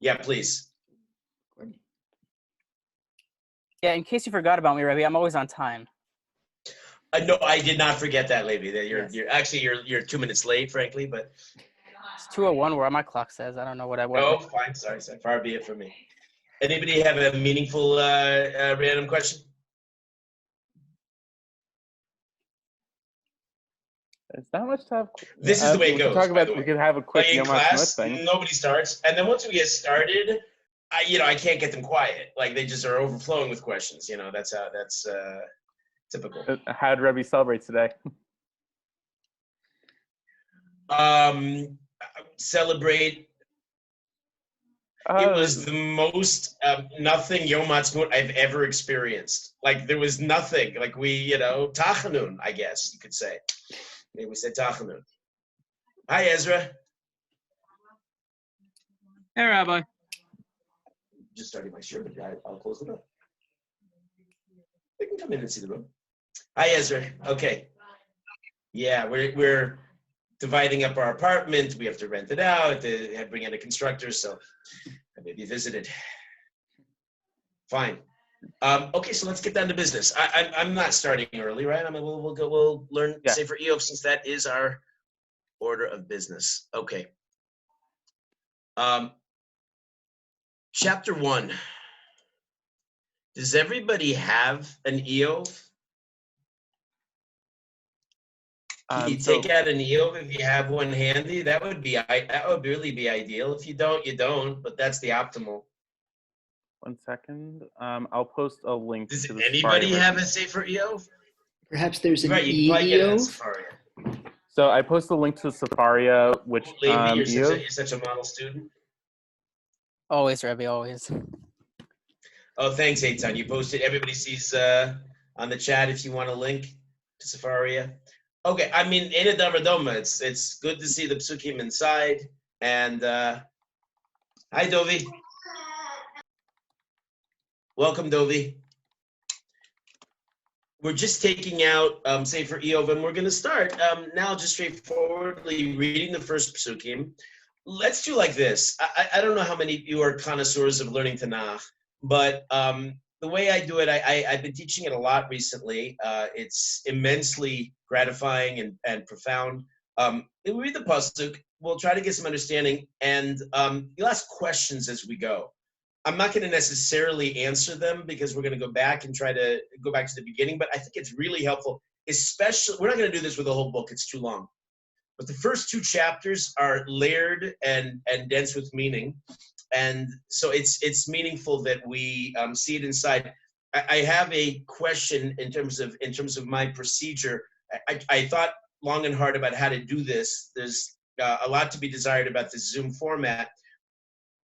Yeah, please. Yeah, in case you forgot about me, Rabbi, I'm always on time. No, I did not forget that, Levi. That Yes. you're 2 minutes late, frankly, but It's 2:01 where my clock says. I don't know what I was. oh, fine. Sorry. Far be it from me. Anybody have a meaningful random question? It's not much to have. This is the way it goes. Talk by about, the way. we could have a quick In Yom class, thing. nobody starts, and then once we get started, I can't get them quiet. Like they just are overflowing with questions. That's typical. How did Rabbi celebrate today? Celebrate. It was the most nothing Yom Ha'atzmaut I've ever experienced. Like there was nothing. Like we, Tachanun, I guess you could say. Maybe we said Tachanun. Hi, Ezra. Hey, Rabbi. Just starting my shirt, but I'll close the door. They can come in and see the room. Hi, Ezra. Okay. Yeah, we're dividing up our apartment. We have to rent it out. They have to bring in a constructor, so I may be visited. Fine. Okay, so let's get down to business. I'm not starting early, right? We'll learn Sefer Iyov since that is our order of business. Okay. Chapter 1. Does everybody have an Iyov? Can you take out an Iyov if you have one handy? That would really be ideal. If you don't, you don't. But that's the optimal. 1 second. I'll post a link. Does to the anybody Safari have a Sefer Iyov? Perhaps there's an Iyov. So I post a link to Safaria, which Levi, you're such a model student. Always, Rabbi, always. Oh, thanks, Eitan. You posted. Everybody sees on the chat if you want a link to Safaria. Okay, I mean, in a Davradoma, it's good to see the psukim inside. And hi, Dovi. Welcome, Dovi. We're just taking out Sefer Iyov, and we're going to start now just straightforwardly reading the first psukim. Let's do like this. I don't know how many of you are connoisseurs of learning Tanakh, but the way I do it, I've been teaching it a lot recently. It's immensely gratifying and profound. We read the pasuk. We'll try to get some understanding, and you'll ask questions as we go. I'm not going to necessarily answer them because we're going to go back and try to go back to the beginning, but I think it's really helpful, especially, we're not going to do this with the whole book, it's too long. But the first 2 chapters are layered and dense with meaning. And so it's meaningful that we see it inside. I have a question in terms of my procedure. I thought long and hard about how to do this. There's a lot to be desired about this Zoom format.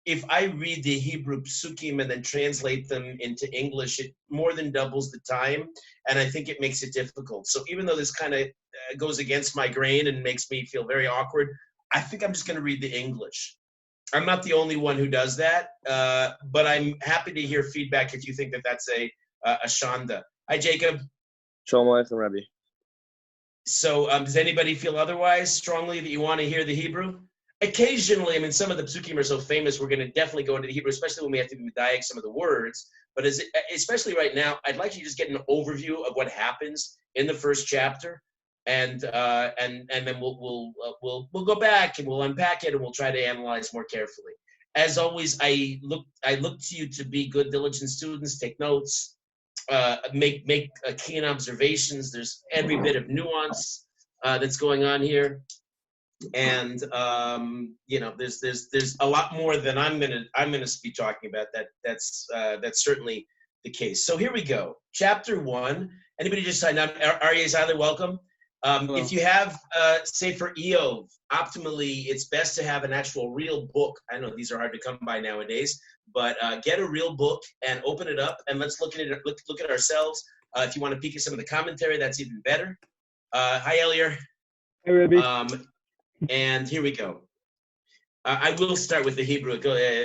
If I read the Hebrew psukim and then translate them into English, it more than doubles the time, and I think it makes it difficult. So even though this kind of goes against my grain and makes me feel very awkward, I think I'm just going to read the English. I'm not the only one who does that, but I'm happy to hear feedback if you think that that's a shanda. Hi, Jacob. Shalom Aleichem, Rabbi. So does anybody feel otherwise strongly that you want to hear the Hebrew? Occasionally, I mean, some of the psukim are so famous, we're going to definitely go into the Hebrew, especially when we have to medayek some of the words. But especially right now, I'd like you to just get an overview of what happens in the first chapter, and then we'll go back and we'll unpack it and we'll try to analyze more carefully. As always, I look to you to be good, diligent students, take notes, make keen observations. There's every bit of nuance that's going on here. And there's a lot more than I'm gonna be talking about. That's certainly the case. So here we go. Chapter 1. Anybody just signed up? Aryeh Zeiler, welcome. If you have Sefer Iyov, optimally, it's best to have an actual real book. I know these are hard to come by nowadays, but get a real book and open it up and let's look at it. Look at ourselves. If you want to peek at some of the commentary, that's even better. Hi, Elier. Hey, Rabbi. And here we go. I will start with the Hebrew.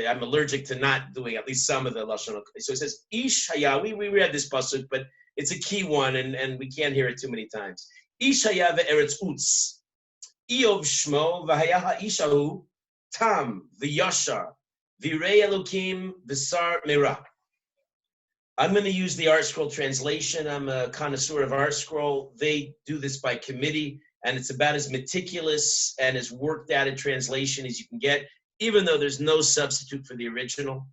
I'm allergic to not doing at least some of the Lashon. So it says, Ish haya. We read this pasuk, but it's a key one, and we can't hear it too many times. Ish haya ve'eretz utz. Iyov shmo v'haya ha'ishahu tam v'yashar Virei Elokim Visar Mera. I'm going to use the Art Scroll translation. I'm a connoisseur of Art Scroll. They do this by committee, and it's about as meticulous and as worked out a translation as you can get, even though there's no substitute for the original.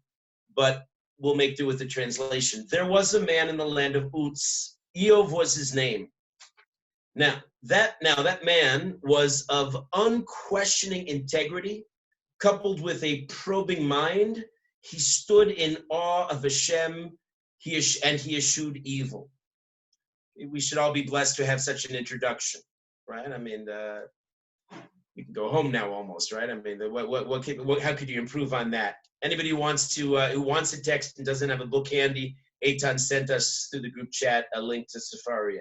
But we'll make do with the translation. There was a man in the land of Uz. Iyov was his name. Now that man was of unquestioning integrity, coupled with a probing mind. He stood in awe of Hashem, and he eschewed evil. We should all be blessed to have such an introduction, right? I mean, you can go home now almost, right? I mean, how could you improve on that? Anybody who wants a text and doesn't have a book handy, Eitan sent us through the group chat a link to Sefaria.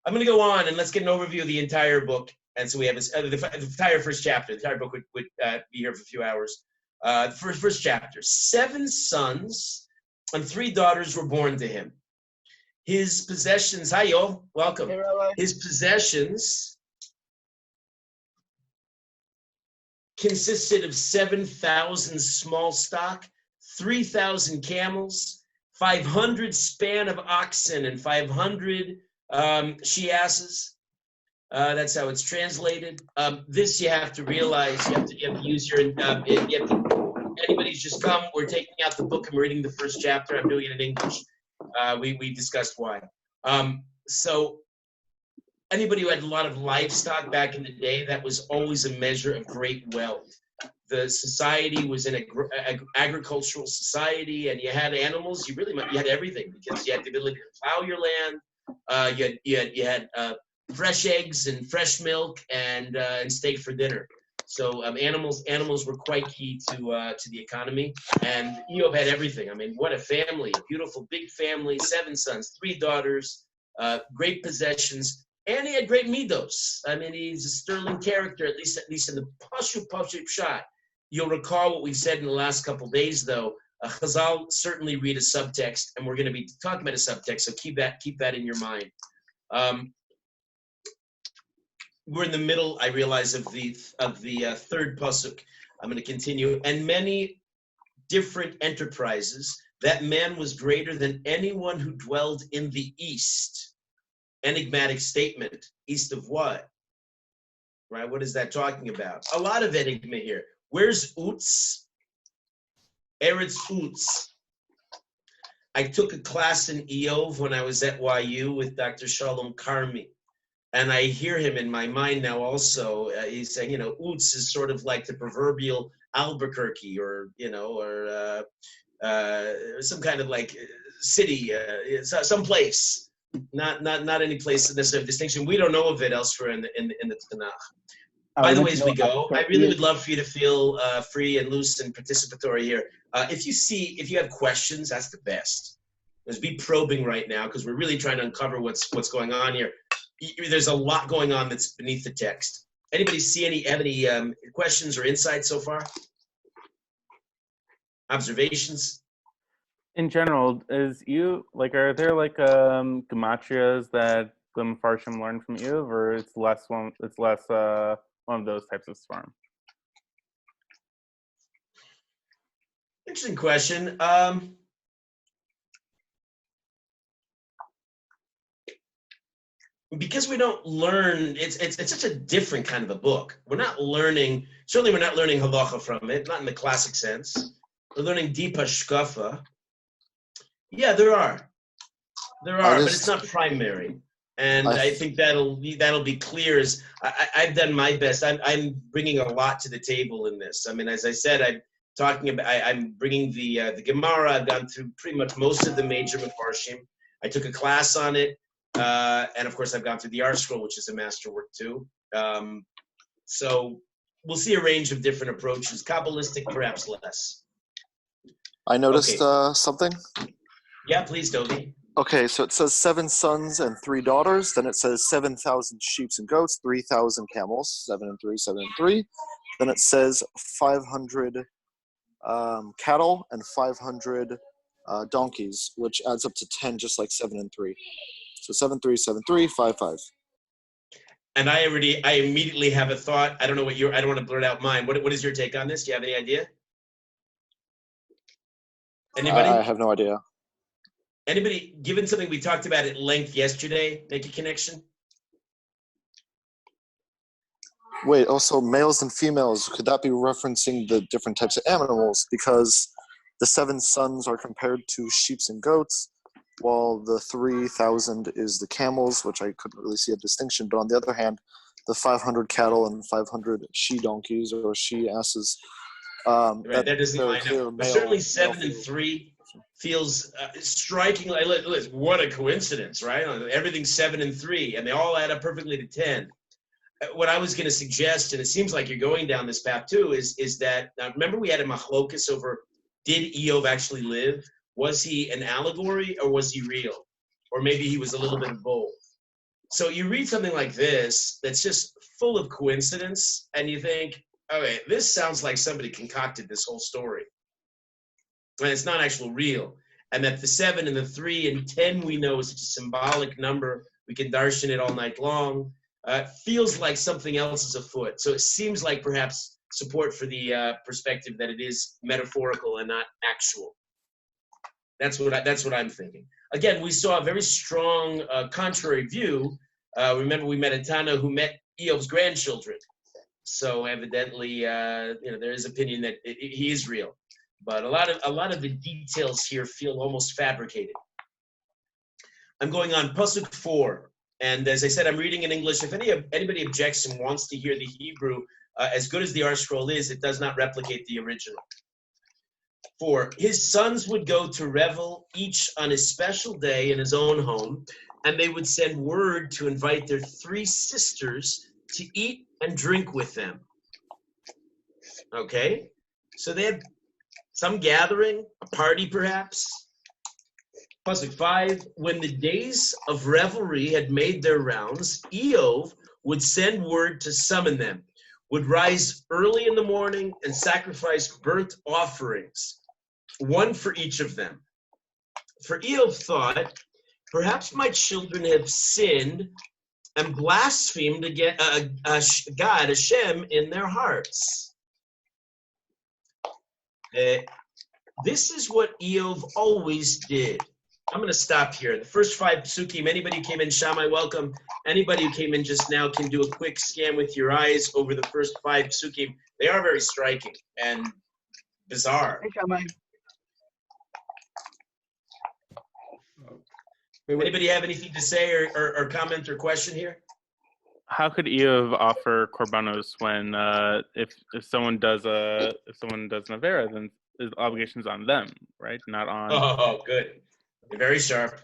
I'm going to go on and let's get an overview of the entire book. And so we have the entire first chapter. The entire book would be here for a few hours. The first chapter. 7 sons and 3 daughters were born to him. His possessions, hi, Iyov, welcome. Hey, Rabbi. His possessions consisted of 7,000 small stock, 3,000 camels, 500 span of oxen, and 500 she-asses. That's how it's translated. This you have to realize. You have to use your. Anybody's just come. We're taking out the book and we're reading the first chapter. I'm doing it in English. We discussed why. So anybody who had a lot of livestock back in the day, that was always a measure of great wealth. The society was an agricultural society, and you had animals. You had everything because you had the ability to plow your land. You had fresh eggs and fresh milk and steak for dinner. So animals were quite key to the economy. And Iyov had everything. I mean, what a family! A beautiful big family. 7 sons, 3 daughters. Great possessions. And he had great midos. I mean, he's a sterling character, at least in the pashu shot. You'll recall what we said in the last couple days, though. Chazal certainly read a subtext, and we're going to be talking about a subtext. So keep that in your mind. We're in the middle, I realize, of the third pasuk. I'm going to continue. And many different enterprises. That man was greater than anyone who dwelled in the east. Enigmatic statement. East of what? Right? What is that talking about? A lot of enigma here. Where's Uz? Eretz Uz. I took a class in Iyov when I was at YU with Dr. Shalom Karmi. And I hear him in my mind now also. He's saying, Uz is sort of like the proverbial Albuquerque or some kind of like city, some place. Not any place of necessary distinction. We don't know of it elsewhere in the Tanakh. By the way, as we go, I really would love for you to feel free and loose and participatory here. If you have questions, that's the best. Let's be probing right now because we're really trying to uncover what's going on here. There's a lot going on that's beneath the text. Anybody have any questions or insights so far? Observations? In general, are there like gematrias that the Mepharshim learned from Iyov, or it's less one of those types of swarm? Interesting question. Because we don't learn, it's such a different kind of a book. We're not learning halacha from it, not in the classic sense. We're learning deep hashkafa. Yeah, there are, but it's not primary. And I think that'll be clear as I've done my best. I'm bringing a lot to the table in this. I mean, as I said, I'm bringing the Gemara. I've gone through pretty much most of the major Mefarshim. I took a class on it. And of course, I've gone through the Art Scroll, which is a masterwork too. So we'll see a range of different approaches. Kabbalistic, perhaps less. I noticed something. Yeah, please, Toby. Okay, so it says 7 sons and 3 daughters. Then it says 7,000 sheep and goats, 3,000 camels, 7 and 3, 7 and 3. Then it says 500 cattle and 500 donkeys, which adds up to 10, just like 7 and 3. So 7, 3, 7, 3, 5, 5. And I immediately have a thought. I don't know I don't want to blurt out mine. What is your take on this? Do you have any idea? Anybody? I have no idea. Anybody, given something we talked about at length yesterday, make a connection? Wait, also males and females, could that be referencing the different types of animals? Because the 7 sons are compared to sheep and goats, while the 3,000 is the camels, which I couldn't really see a distinction. But on the other hand, the 500 cattle and 500 she donkeys or she asses, Right, that doesn't very line clear. up. But certainly Male, 7 and female. 3 feels striking. Like, what a coincidence, right? Everything's 7 and 3, and they all add up perfectly to 10. What I was going to suggest, and it seems like you're going down this path too, is that, now remember we had a machlokus over, did Iyov actually live? Was he an allegory or was he real? Or maybe he was a little bit of both. So you read something like this that's just full of coincidence, and you think, okay, this sounds like somebody concocted this whole story. And it's not actually real. And that the 7 and the 3 and 10 we know is such a symbolic number. We can darshan it all night long. Feels like something else is afoot. So it seems like perhaps support for the perspective that it is metaphorical and not actual. That's what I'm thinking. Again, we saw a very strong contrary view. Remember, we met a Tana who met Iyov's grandchildren. So evidently, there is opinion that he is real. But a lot of the details here feel almost fabricated. I'm going on Pasuk 4. And as I said, I'm reading in English. If anybody objects and wants to hear the Hebrew, as good as the art scroll is, it does not replicate the original. 4, his sons would go to revel, each on his special day in his own home, and they would send word to invite their 3 sisters to eat and drink with them. Okay? So they had some gathering, a party perhaps. Pasuk 5, when the days of revelry had made their rounds, Iyov would send word to summon them, would rise early in the morning and sacrifice burnt offerings, one for each of them. For Iyov thought, perhaps my children have sinned and blasphemed against God, Hashem, in their hearts. This is what Iyov always did. I'm going to stop here. The first 5 psukim, anybody who came in, Shammai, welcome. Anybody who came in just now can do a quick scan with your eyes over the first 5 psukim. They are very striking and bizarre. Hey, Shammai. Anybody have anything to say or comment or question here? How could Iyov offer korbanos when if someone does an avera, then the obligation's on them, right? Not on. Oh, good. Very sharp.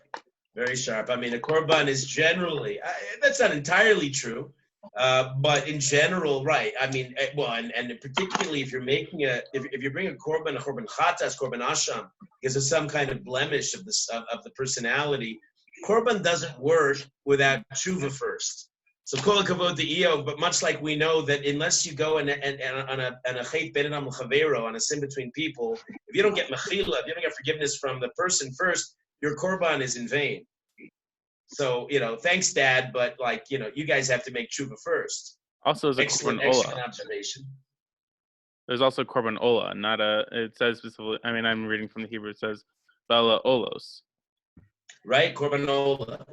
Very sharp. I mean, a korban is generally, that's not entirely true, but in general, right. I mean, well, and particularly if you're making if you bring a korban chatas, korban asham, because of some kind of blemish of the personality, korban doesn't work without tshuva first. So kol hakavod to Iyov, but much like we know that unless you go and on a chet ben adam l'chavero, on a sin between people, if you don't get mechila, if you don't get forgiveness from the person first, your korban is in vain. So, thanks, Dad, but you guys have to make tshuva first. Also, there's a Excellent observation. There's also korban ola, it says specifically, I mean, I'm reading from the Hebrew, it says bala olos. Right, korban ola.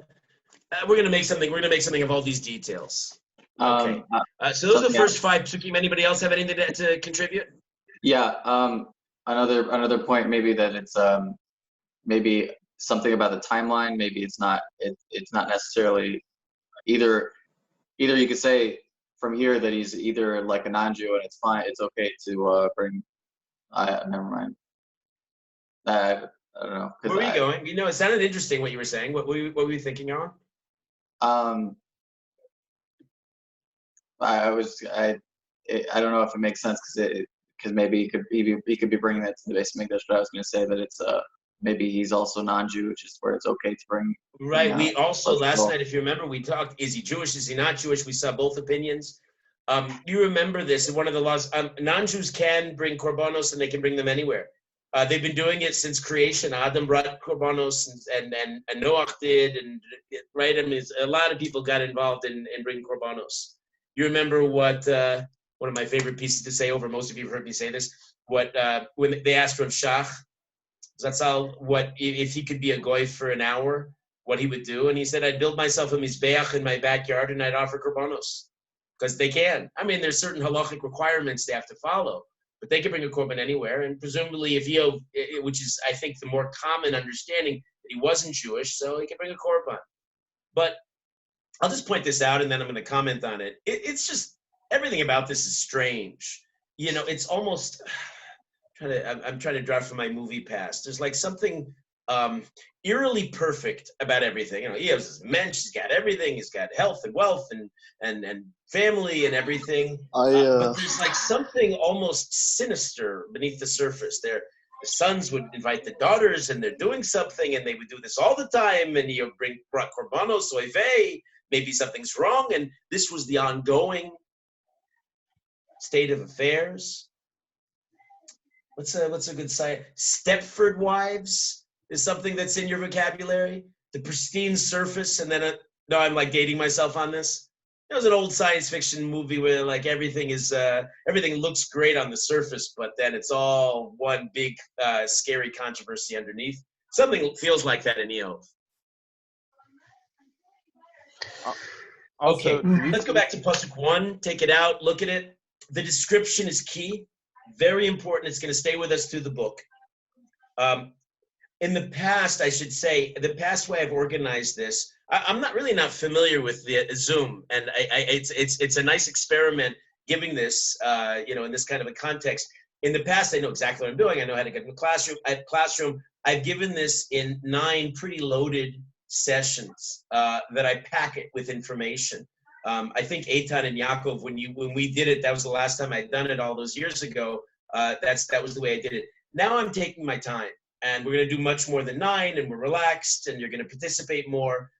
We're going to make something of all these details. Okay. So those are the first 5 psukim. Anybody else have anything to contribute? Yeah. Another point, maybe that it's maybe something about the timeline. Maybe it's not necessarily either you could say from here that he's either like a non-Jew and it's fine, it's okay to bring. Never mind. I don't know. Where were you going? It sounded interesting what you were saying. What were you thinking on? I don't know if it makes sense because maybe he could be bringing that to the base Mikdash, but I was going to say that it's maybe he's also non-Jew, which is where it's okay to bring. Right. We also last night, if you remember, we talked: is he Jewish? Is he not Jewish? We saw both opinions. You remember this? One of the laws: non-Jews can bring korbanos, and they can bring them anywhere. They've been doing it since creation. Adam brought korbanos, and Noach did, and right. I mean, a lot of people got involved in bringing korbanos. You remember what one of my favorite pieces to say over? Most of you have heard me say this. What when they asked Rav Shach, That's all. What if he could be a goy for an hour? What he would do? And he said, I'd build myself a mizbeach in my backyard and I'd offer korbanos because they can. I mean, there's certain halachic requirements they have to follow, but they can bring a korban anywhere. And presumably, if Iyov, which is I think the more common understanding, that he wasn't Jewish, so he can bring a korban. But I'll just point this out, and then I'm going to comment on it. It's just everything about this is strange. You know, it's almost. I'm trying to draw from my movie past. There's like something eerily perfect about everything. You know, he has his mensch, he's got everything, he's got health and wealth and family and everything. But there's like something almost sinister beneath the surface. The sons would invite the daughters, and they're doing something, and they would do this all the time. And he brought korbanos, oivei, maybe something's wrong, and this was the ongoing state of affairs. What's a good site? Stepford wives is something that's in your vocabulary. The pristine surface, and then no, I'm like dating myself on this. It was an old science fiction movie where like everything looks great on the surface, but then it's all one big scary controversy underneath. Something feels like that in Iyov. Okay, let's go back to Pasuk 1. Take it out. Look at it. The description is key. Very important. It's going to stay with us through the book. In the past, I should say, the past way I've organized this, I'm not familiar with the Zoom, and it's a nice experiment giving this, in this kind of a context. In the past, I know exactly what I'm doing. I know how to get in the classroom. I've given this in 9 pretty loaded sessions that I pack it with information. I think Eitan and Yaakov, when we did it, that was the last time I'd done it all those years ago. That was the way I did it. Now I'm taking my time, and we're going to do much more than 9, and we're relaxed, and you're going to participate more.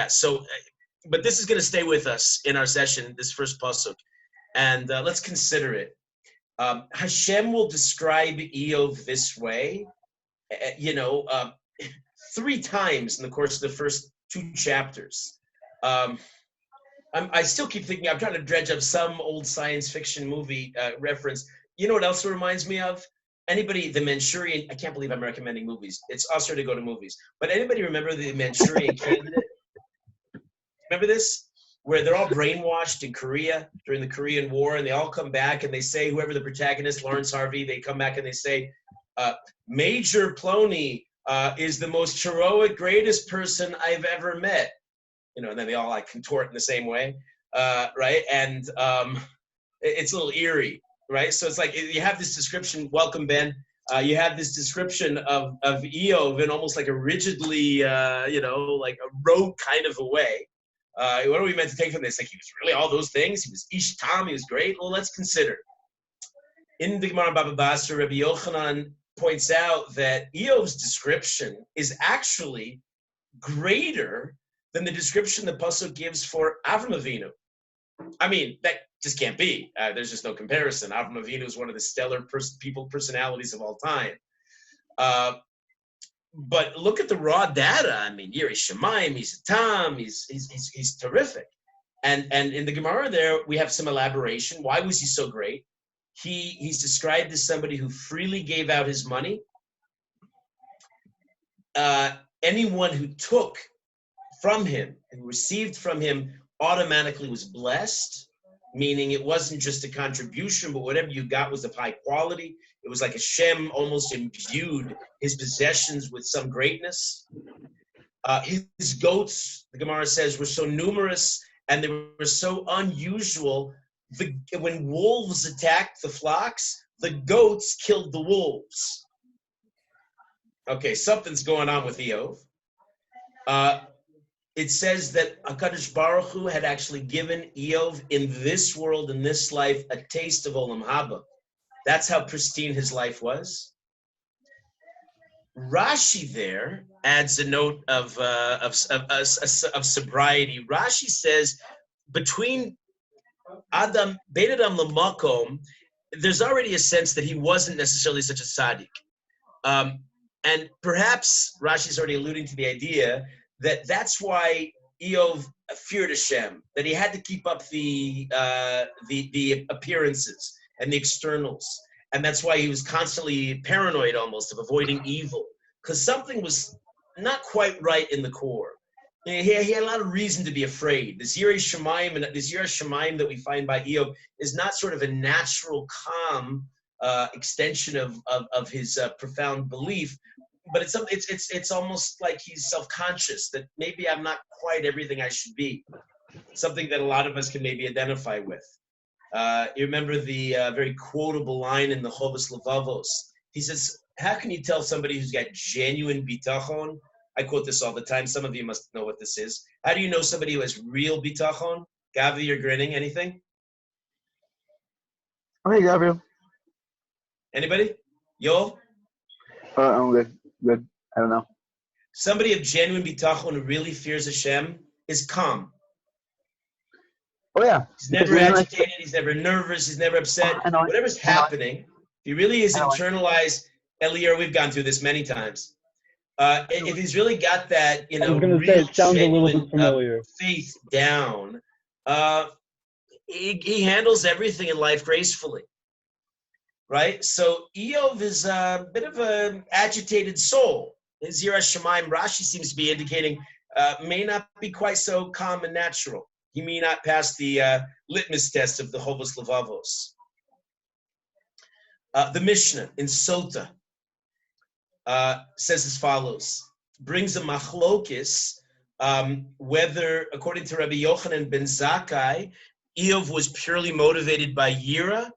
So, but this is going to stay with us in our session, this first pasuk, and let's consider it. Hashem will describe Iyov this way, 3 times in the course of the first 2 chapters. I still keep thinking, I'm trying to dredge up some old science fiction movie reference. You know what else it reminds me of? Anybody, the Manchurian, I can't believe I'm recommending movies. It's usher to go to movies. But anybody remember the Manchurian Candidate? Remember this? Where they're all brainwashed in Korea during the Korean War, and they all come back and they say, whoever the protagonist, Lawrence Harvey, they come back and they say, Major Ploney is the most heroic, greatest person I've ever met. And then they all like contort in the same way, right? And it's a little eerie, right? So it's like you have this description. Welcome, Ben. You have this description of Iyov in almost like a rigidly, like a rote kind of a way. What are we meant to take from this? Like he was really all those things. He was Ish Tam. He was great. Well, let's consider. In the Gemara Baba Basra, Rabbi Yochanan points out that Iyov's description is actually greater than the description the pasuk gives for Avram Avinu. I mean, that just can't be. There's just no comparison. Avram Avinu is one of the stellar personalities of all time. But look at the raw data. I mean, Yirei Shemaim, he's a Tam, he's terrific. And in the Gemara there, we have some elaboration. Why was he so great? He's described as somebody who freely gave out his money. Anyone who took from him and received from him automatically was blessed, meaning it wasn't just a contribution, but whatever you got was of high quality. It was like Hashem almost imbued his possessions with some greatness. His goats, the Gemara says, were so numerous and they were so unusual. When wolves attacked the flocks, the goats killed the wolves. Okay, something's going on with Iyov. It says that HaKadosh Baruch Hu had actually given Iyov in this world, in this life, a taste of Olam Haba. That's how pristine his life was. Rashi there adds a note of sobriety. Rashi says between Beit Adam Lamakom, there's already a sense that he wasn't necessarily such a tzaddik. And perhaps Rashi's already alluding to the idea that that's why Iyov feared Hashem, that he had to keep up the appearances and the externals. And that's why he was constantly paranoid almost of avoiding evil, because something was not quite right in the core. He had a lot of reason to be afraid. This Yirei Shamayim and this Yirei Shamayim that we find by Iyov is not sort of a natural, calm extension of his profound belief, but it's almost like he's self-conscious that maybe I'm not quite everything I should be. Something that a lot of us can maybe identify with. You remember the very quotable line in the Chovos Levavos. He says, how can you tell somebody who's got genuine bitachon? I quote this all the time. Some of you must know what this is. How do you know somebody who has real bitachon? Gavi, you're grinning. Anything? Okay, Gabriel. Anybody? Yo? I'm good. Good. I don't know. Somebody of genuine bitachon who really fears Hashem is calm. Oh yeah. He's never agitated. He's never nervous. He's never upset. I know. Whatever's happening, he really is I know. internalized. Elior, we've gone through this many times. If he's really got that, I was going to say, real it sounds a little genuine bit familiar. faith down, he handles everything in life gracefully, right? So Iyov is a bit of an agitated soul. His Yirei Shamayim, Rashi seems to be indicating, may not be quite so calm and natural. He may not pass the litmus test of the Chovos Levavos. The Mishnah in Sota says as follows, brings a machlokis, whether, according to Rabbi Yochanan ben Zakkai, Iyov was purely motivated by Yira,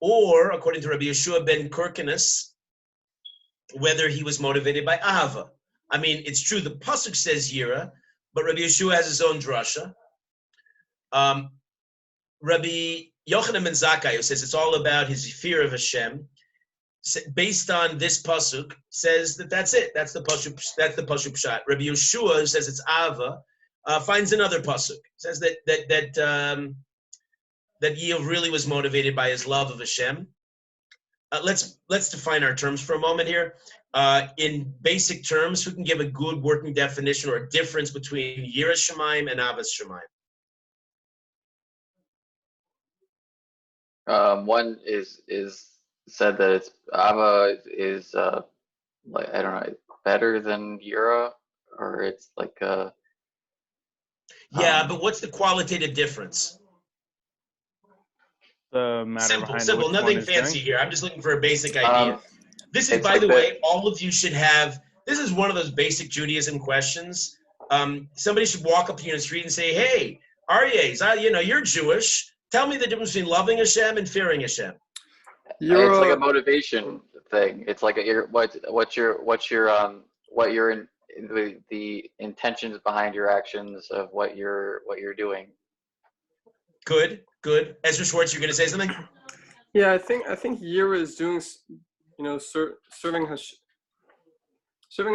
or, according to Rabbi Yeshua ben Kirkinus, whether he was motivated by Ahava. I mean, it's true, the Pasuk says Yira, but Rabbi Yeshua has his own drasha. Rabbi Yochanan ben Zakkai, who says it's all about his fear of Hashem, based on this pasuk, says that's it. That's the pasuk. That's the pasuk shot. Rabbi Yeshua, who says it's Ava, finds another pasuk. Says that Iyov really was motivated by his love of Hashem. Let's define our terms for a moment here. In basic terms, who can give a good working definition or a difference between Yirei Shamayim and Avas Shamayim? One is said that it's Ava is like, I don't know, better than Yura, or it's like yeah, but what's the qualitative difference? The matter Simple, behind nothing fancy here. I'm just looking for a basic idea. This is, by like the way, all of you should have. This is one of those basic Judaism questions. Somebody should walk up to you in the street and say, "Hey, Aryeh, you're Jewish. Tell me the difference between loving Hashem and fearing Hashem." It's like a motivation thing. It's like the intentions behind your actions of what you're doing. Good. Ezra Schwartz, you're going to say something? Yeah, I think Yira is doing, serving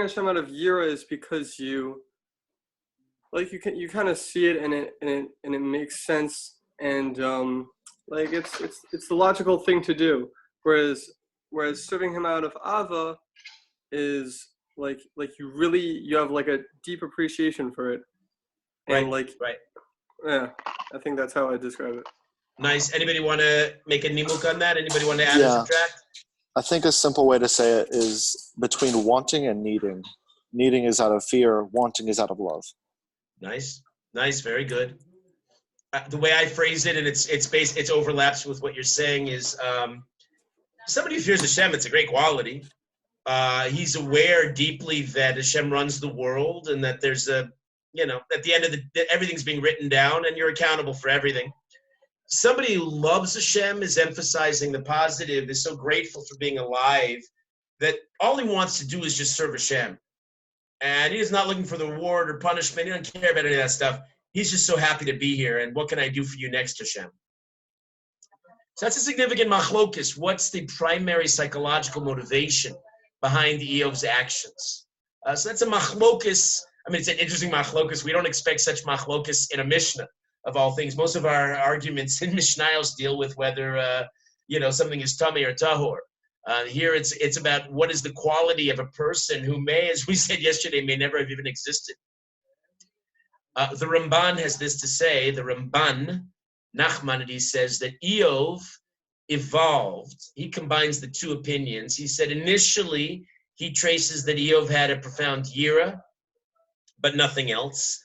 Hashem out of Yira is because you kind of see it and it makes sense, and it's the logical thing to do. Whereas serving him out of Ava is like you have like a deep appreciation for it, and right. Yeah, I think that's how I describe it. Nice. Anybody want to make a nimuk on that? Anybody want to add or subtract? I think a simple way to say it is between wanting and needing. Needing is out of fear. Wanting is out of love. Nice. Very good. The way I phrase it, and it overlaps with what you're saying, is somebody who fears Hashem. It's a great quality. He's aware deeply that Hashem runs the world, and that there's at the end of everything's being written down, and you're accountable for everything. Somebody who loves Hashem is emphasizing the positive, is so grateful for being alive, that all he wants to do is just serve Hashem. And he's not looking for the reward or punishment. He doesn't care about any of that stuff. He's just so happy to be here. And what can I do for you next, Hashem? So that's a significant machlokus. What's the primary psychological motivation behind Iyov's actions? So that's a machlokus. I mean, it's an interesting machlokus. We don't expect such machlokus in a Mishnah, of all things. Most of our arguments in Mishnayos deal with whether something is tummy or tahor. Here it's about what is the quality of a person who may, as we said yesterday, may never have even existed. The Ramban has this to say. The Ramban, Nachmanides, says that Iyov evolved. He combines the two opinions. He said initially he traces that Iyov had a profound yira, but nothing else.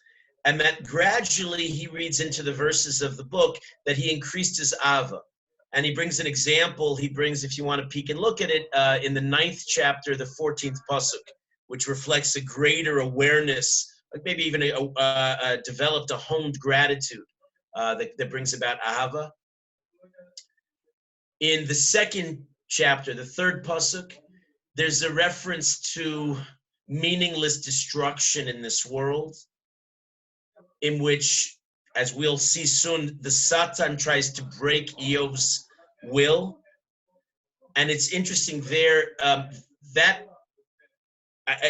And that gradually he reads into the verses of the book that he increased his ava. And he brings an example. He brings, if you want to peek and look at it, in the 9th chapter, the 14th pasuk, which reflects a greater awareness, like maybe even developed a honed gratitude that brings about ahava. In the 2nd chapter, the 3rd pasuk, there's a reference to meaningless destruction in this world, in which, as we'll see soon, the Satan tries to break Iyov's will. And it's interesting there, that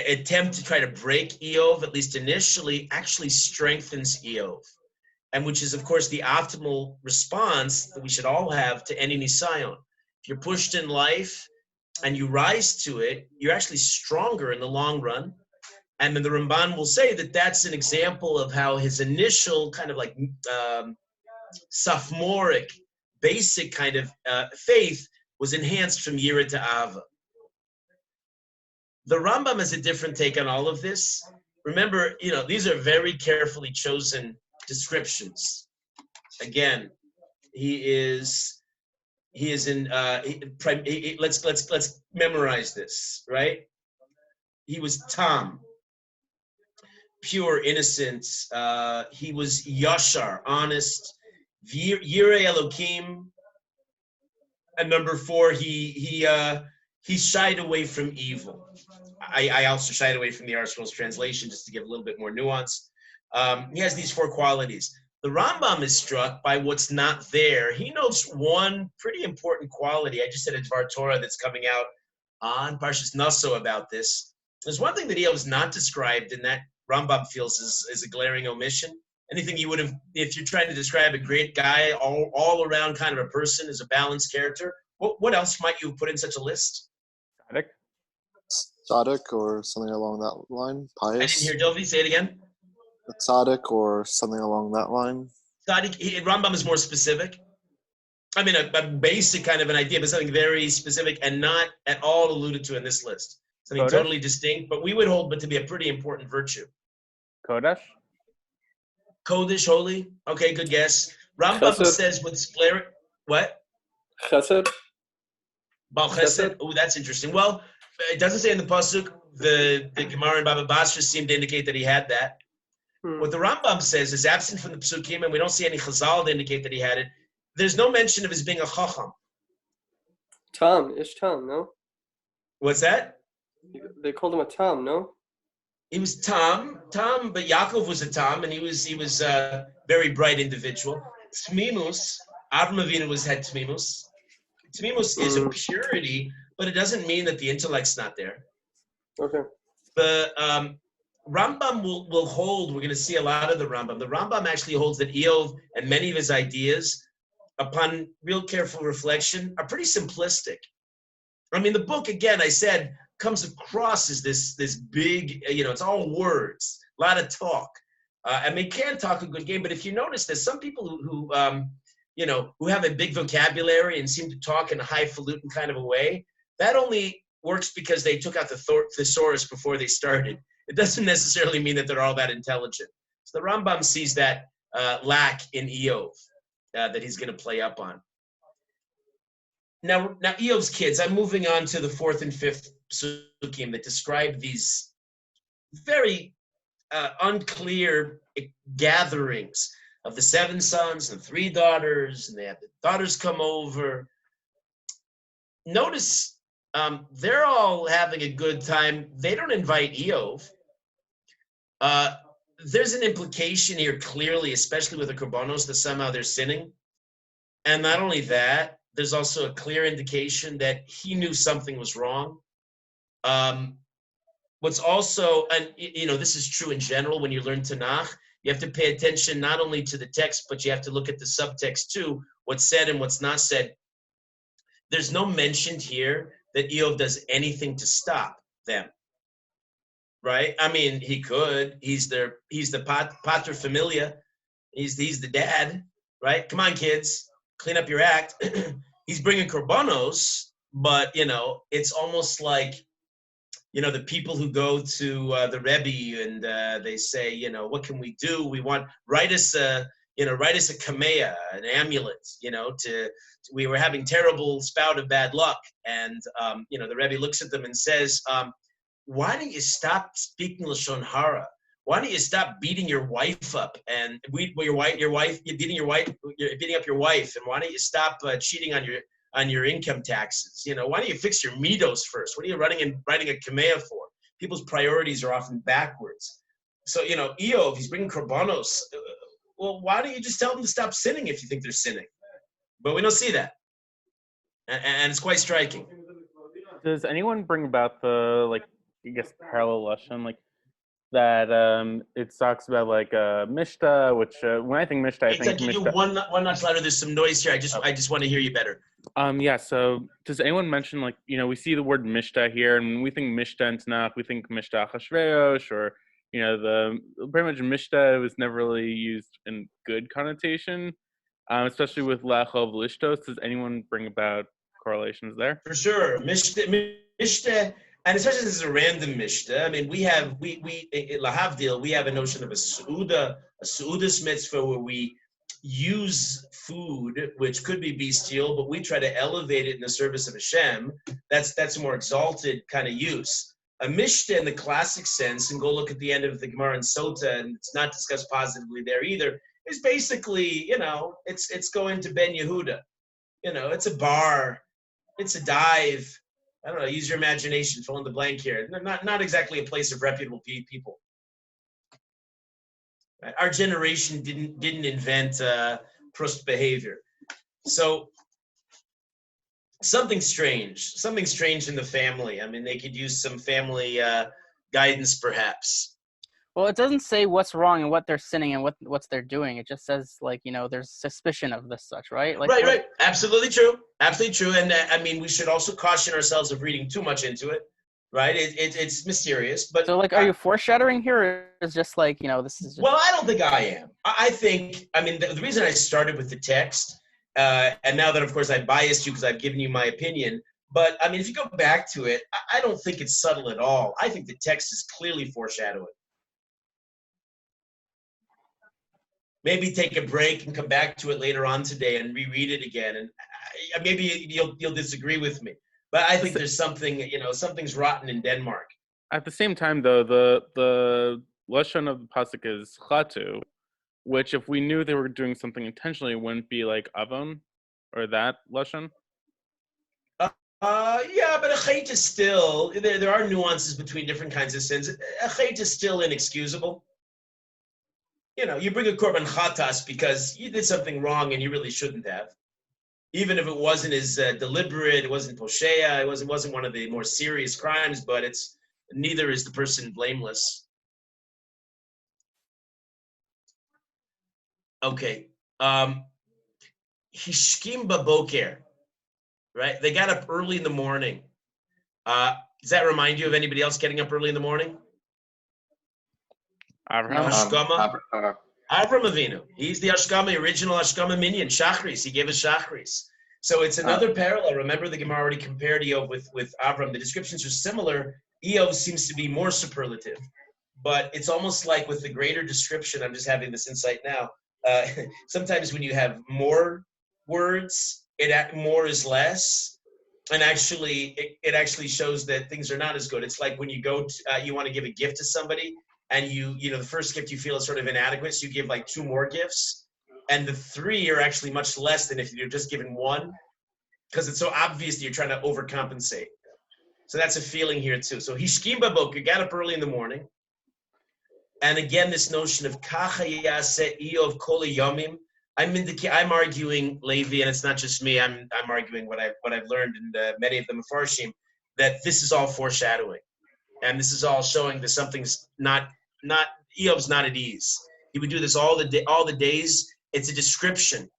attempt to try to break Iyov, at least initially, actually strengthens Iyov. And which is, of course, the optimal response that we should all have to any nisayon. If you're pushed in life and you rise to it, you're actually stronger in the long run. And then the Ramban will say that that's an example of how his initial kind of like sophomoric, basic kind of faith was enhanced from Yira to Ava. The Rambam has a different take on all of this. Remember, these are very carefully chosen descriptions. Again, let's memorize this, right? He was Tam, pure, innocent. He was Yashar, honest. Yirei Elokim. And number 4, he shied away from evil. I also shied away from the Arsenal's translation just to give a little bit more nuance. He has these 4 qualities. The Rambam is struck by what's not there. He notes one pretty important quality. I just had a Dvar Torah that's coming out on Parshas Naso about this. There's one thing that Iyov is not described, and that Rambam feels is a glaring omission. Anything you would have, if you're trying to describe a great guy, all around kind of a person, as a balanced character, what else might you have put in such a list? Tzaddik or something along that line. Pious. I didn't hear Dovi. Say it again. A tzaddik or something along that line. Tzaddik, Rambam is more specific. I mean, a basic kind of an idea, but something very specific and not at all alluded to in this list. Something totally distinct, but we would hold it to be a pretty important virtue. Kodesh? Kodesh, holy. Okay, good guess. Rambam says what's glaring. What? Chesed. Baal Chesed. Oh, that's interesting. Well, it doesn't say in the pasuk. The Gemara and Baba Basra seem to indicate that he had that. What the Rambam says is absent from the psukim, and we don't see any chazal to indicate that he had it. There's no mention of his being a chacham. Tam, no? What's that? They called him a Tam, no? He was Tam, but Yaakov was a Tam, and he was a very bright individual. Tmimus, Avram Avinu had Tmimus. Tmimus is a purity, but it doesn't mean that the intellect's not there. Okay. The Rambam will hold, we're going to see a lot of the Rambam. The Rambam actually holds that Iyov and many of his ideas, upon real careful reflection, are pretty simplistic. I mean, the book, again, I said, comes across as this big, it's all words, a lot of talk. And they can talk a good game, but if you notice, there's some people who have a big vocabulary and seem to talk in a highfalutin kind of a way. That only works because they took out the thesaurus before they started. It doesn't necessarily mean that they're all that intelligent. So the Rambam sees that lack in Iyov that he's going to play up on. Now Iyov's kids, I'm moving on to the 4th and 5th psukim that describe these very unclear gatherings of the 7 sons and 3 daughters, and they have the daughters come over. Notice they're all having a good time. They don't invite Iyov. There's an implication here clearly, especially with the korbanos, that somehow they're sinning. And not only that, there's also a clear indication that he knew something was wrong. What's also, and this is true in general when you learn Tanakh, you have to pay attention not only to the text, but you have to look at the subtext too, what's said and what's not said. There's no mention here that Iyov does anything to stop them, right? I mean, he could. He's the pater familia. He's the dad, right? Come on, kids, clean up your act. he's bringing korbanos, but it's almost like the people who go to the Rebbe and they say, what can we do? We want write us a kameya, an amulet. We were having terrible spout of bad luck, and the Rebbe looks at them and says, why don't you stop speaking lashon hara? Why don't you stop beating your wife up and you're beating up your wife, and why don't you stop cheating on your income taxes? Why don't you fix your midos first? What are you writing a kameya for? People's priorities are often backwards. So, Iyov, he's bringing korbanos. Well, why don't you just tell them to stop sinning if you think they're sinning? But we don't see that. And it's quite striking. Does anyone bring about the, parallel lashon, that it talks about mishta, which when I think mishta, I think Can you mishta. one notch louder? There's some noise here. I just want to hear you better. Yeah. So does anyone mention we see the word mishta here, and when we think mishta in Tanakh, we think mishta Achashverosh, or the pretty much mishta was never really used in good connotation, especially with lachov lishtos. Does anyone bring about correlations there? For sure, mishta. And especially this is a random mishta. I mean, we lahavdil, we have a notion of a su'udas mitzvah where we use food, which could be bestial, but we try to elevate it in the service of Hashem. That's a more exalted kind of use. A mishta in the classic sense, and go look at the end of the Gemara in Sota, and it's not discussed positively there either, is basically, it's going to Ben Yehuda. It's a bar, it's a dive. I don't know, use your imagination, fill in the blank here. Not exactly a place of reputable people. Right? Our generation didn't invent Proust behavior. So something strange in the family. I mean, they could use some family guidance perhaps. Well, it doesn't say what's wrong and what they're sinning and what they're doing. It just says there's suspicion of this such, right? Right. Absolutely true. And I mean, we should also caution ourselves of reading too much into it, right? It's mysterious, but so are you foreshadowing here, or is just this is? Well, I don't think I am. I think the reason I started with the text, and now that of course I biased you because I've given you my opinion, but I mean, if you go back to it, I don't think it's subtle at all. I think the text is clearly foreshadowing. Maybe take a break and come back to it later on today and reread it again. And maybe you'll disagree with me, but I think there's something, something's rotten in Denmark. At the same time, though, the lashon of the pasuk is chatu, which if we knew they were doing something intentionally, wouldn't be like avon or that lashon. Yeah, but a chait is still there are nuances between different kinds of sins. A chait is still inexcusable. You bring a korban chatas because you did something wrong and you really shouldn't have. Even if it wasn't as deliberate, it wasn't posheya, it wasn't one of the more serious crimes, but neither is the person blameless. Okay. Hishkim baboker, right? They got up early in the morning. Does that remind you of anybody else getting up early in the morning? Abraham. Avram Avinu. He's the Ashkama, original Ashkama minion, Shachris. He gave us Shachris. So it's another parallel. Remember, the Gemara already compared Iyov with Avram. The descriptions are similar. Iyov seems to be more superlative. But it's almost like with the greater description, I'm just having this insight now. Sometimes when you have more words, more is less. And actually, it actually shows that things are not as good. It's like when you go to, you want to give a gift to somebody, and the first gift you feel is sort of inadequate, so you give like 2 more gifts, and the 3 are actually much less than if you're just given 1, because it's so obvious that you're trying to overcompensate. So that's a feeling here too. So hishkim babok, got up early in the morning, and again this notion of kacha yaseh Iyov kol yomim. I'm arguing, Levi, and it's not just me. I'm arguing what I've learned in many of the Mefarshim, that this is all foreshadowing. And this is all showing that something's not Iyov's not at ease. He would do this all the days. It's a description.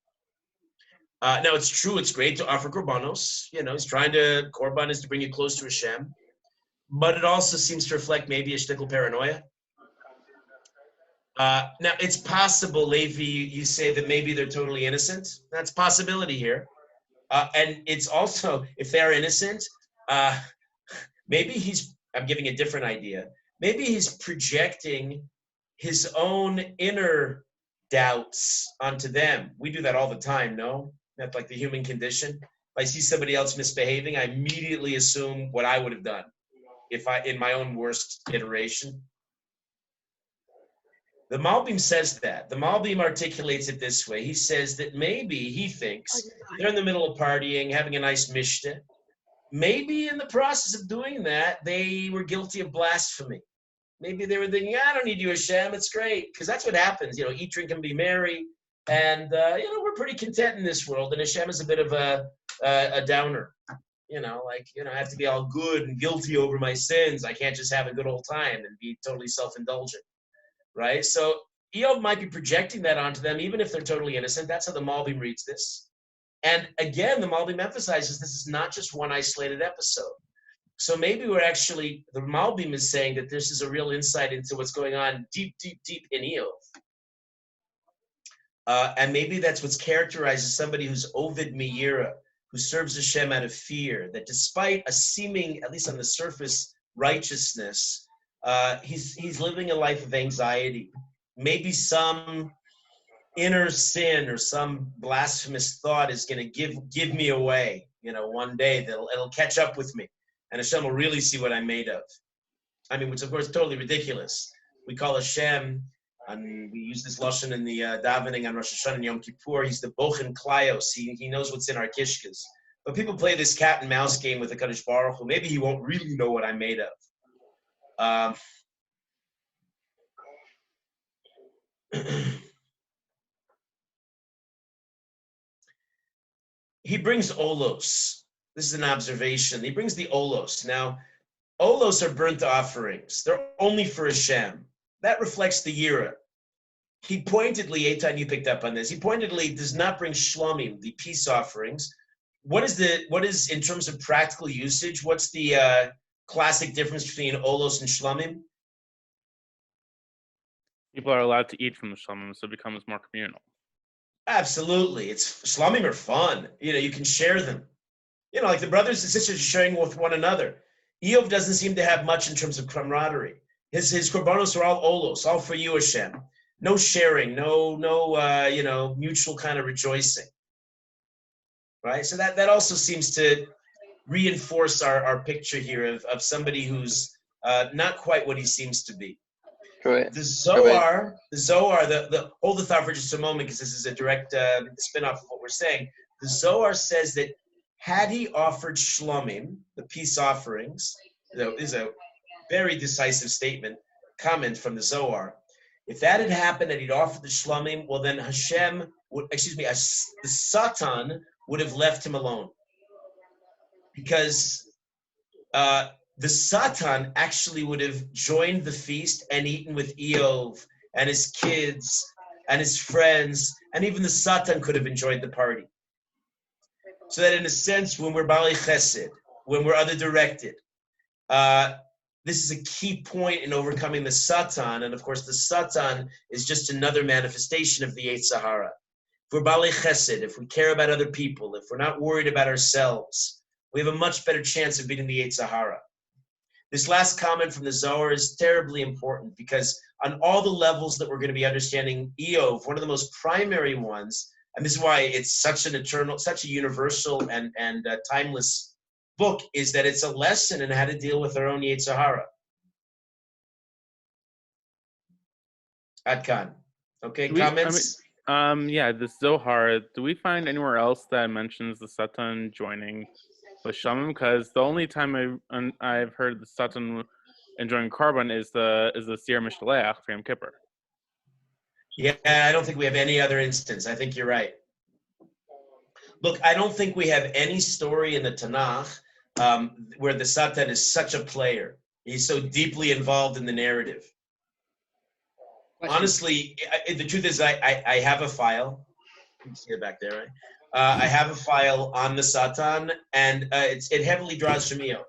Now it's true. It's great to offer korbanos. He's korban is to bring you close to Hashem, but it also seems to reflect maybe a shtickle paranoia. Now it's possible, Levi, you say that maybe they're totally innocent. That's a possibility here. And it's also, if they're innocent, maybe I'm giving a different idea. Maybe he's projecting his own inner doubts onto them. We do that all the time, no? That's like the human condition. If I see somebody else misbehaving, I immediately assume what I would have done in my own worst iteration. The Malbim says that. The Malbim articulates it this way. He says that maybe he thinks they're in the middle of partying, having a nice mishta. Maybe in the process of doing that, they were guilty of blasphemy. Maybe they were thinking, I don't need you, Hashem. It's great. Because that's what happens. Eat, drink, and be merry. And, we're pretty content in this world. And Hashem is a bit of a downer. I have to be all good and guilty over my sins. I can't just have a good old time and be totally self-indulgent. Right? So Iyov might be projecting that onto them, even if they're totally innocent. That's how the Malbim reads this. And again, the Malbim emphasizes this is not just one isolated episode. So maybe the Malbim is saying that this is a real insight into what's going on deep, deep, deep in Iyov. And maybe that's what's characterized as somebody who's Ovid Meira, who serves Hashem out of fear, that despite a seeming, at least on the surface, righteousness, he's living a life of anxiety. Maybe some inner sin or some blasphemous thought is going to give me away. One day it'll catch up with me, and Hashem will really see what I'm made of. I mean, which of course is totally ridiculous. We call Hashem, and we use this lashon in the davening on Rosh Hashanah and Yom Kippur. He's the Bochen Klayos. He knows what's in our kishkas. But people play this cat and mouse game with the Kadosh Baruch Hu. Maybe he won't really know what I'm made of. He brings olos. This is an observation. He brings the olos. Now, olos are burnt offerings. They're only for Hashem. That reflects the yira. He pointedly, Eitan, you picked up on this. He pointedly does not bring shlomim, the peace offerings. What is in terms of practical usage? What's the classic difference between olos and shlomim? People are allowed to eat from the shlomim, so it becomes more communal. Absolutely. Shlomim are fun. You can share them. Like the brothers and sisters are sharing with one another. Iyov doesn't seem to have much in terms of camaraderie. His korbanos are all olos, all for you, Hashem. No sharing, no mutual kind of rejoicing. Right? So that also seems to reinforce our picture here of somebody who's not quite what he seems to be. Correct. The Zohar, hold the thought for just a moment because this is a direct spin-off of what we're saying. The Zohar says that had he offered shlomim, the peace offerings, is a very decisive comment from the Zohar. If that had happened and he'd offered the shlomim, well then the Satan would have left him alone. Because the Satan actually would have joined the feast and eaten with Iyov and his kids and his friends, and even the Satan could have enjoyed the party. So that in a sense, when we're Bali Chesed, when we're other directed, this is a key point in overcoming the Satan, and of course the Satan is just another manifestation of the Yetzer Hara. If we're Bali Chesed, if we care about other people, if we're not worried about ourselves, we have a much better chance of beating the Yetzer Hara. This last comment from the Zohar is terribly important because on all the levels that we're going to be understanding Iyov, one of the most primary ones, and this is why it's such a universal and timeless book, is that it's a lesson in how to deal with our own Yetzer Hara. Adkan. Okay, comments? The Zohar, do we find anywhere else that mentions the Satan joining with Shamim? Because the only time I've heard the Satan enjoying Karban is the Siyar Mishtaleach for Yom Kippur. Yeah, I don't think we have any other instance. I think you're right. Look, I don't think we have any story in the Tanakh where the Satan is such a player. He's so deeply involved in the narrative. Honestly, the truth is I have a file. You can see it back there, right? I have a file on the Satan, and it heavily draws from Iyov.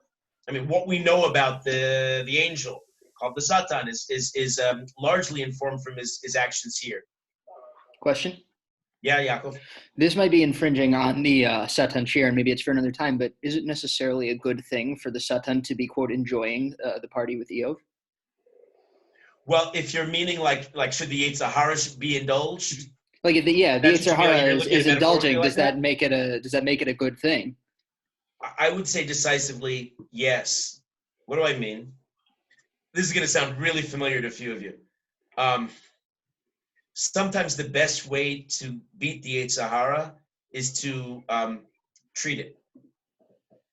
I mean, what we know about the angel called the Satan is largely informed from his actions here. Question? Yeah, Yaakov. This might be infringing on the Satan Shiur, and maybe it's for another time, but is it necessarily a good thing for the Satan to be, quote, enjoying the party with Iyov? Well, if you're meaning like should the Yetzer Hara be indulged? Like, if the That's Yetzer what you mean, Hara you're looking at is it indulging, metaphorically does like that make it a good thing? I would say decisively yes. What do I mean? This is going to sound really familiar to a few of you. Sometimes the best way to beat the Yetzer Hara is to treat it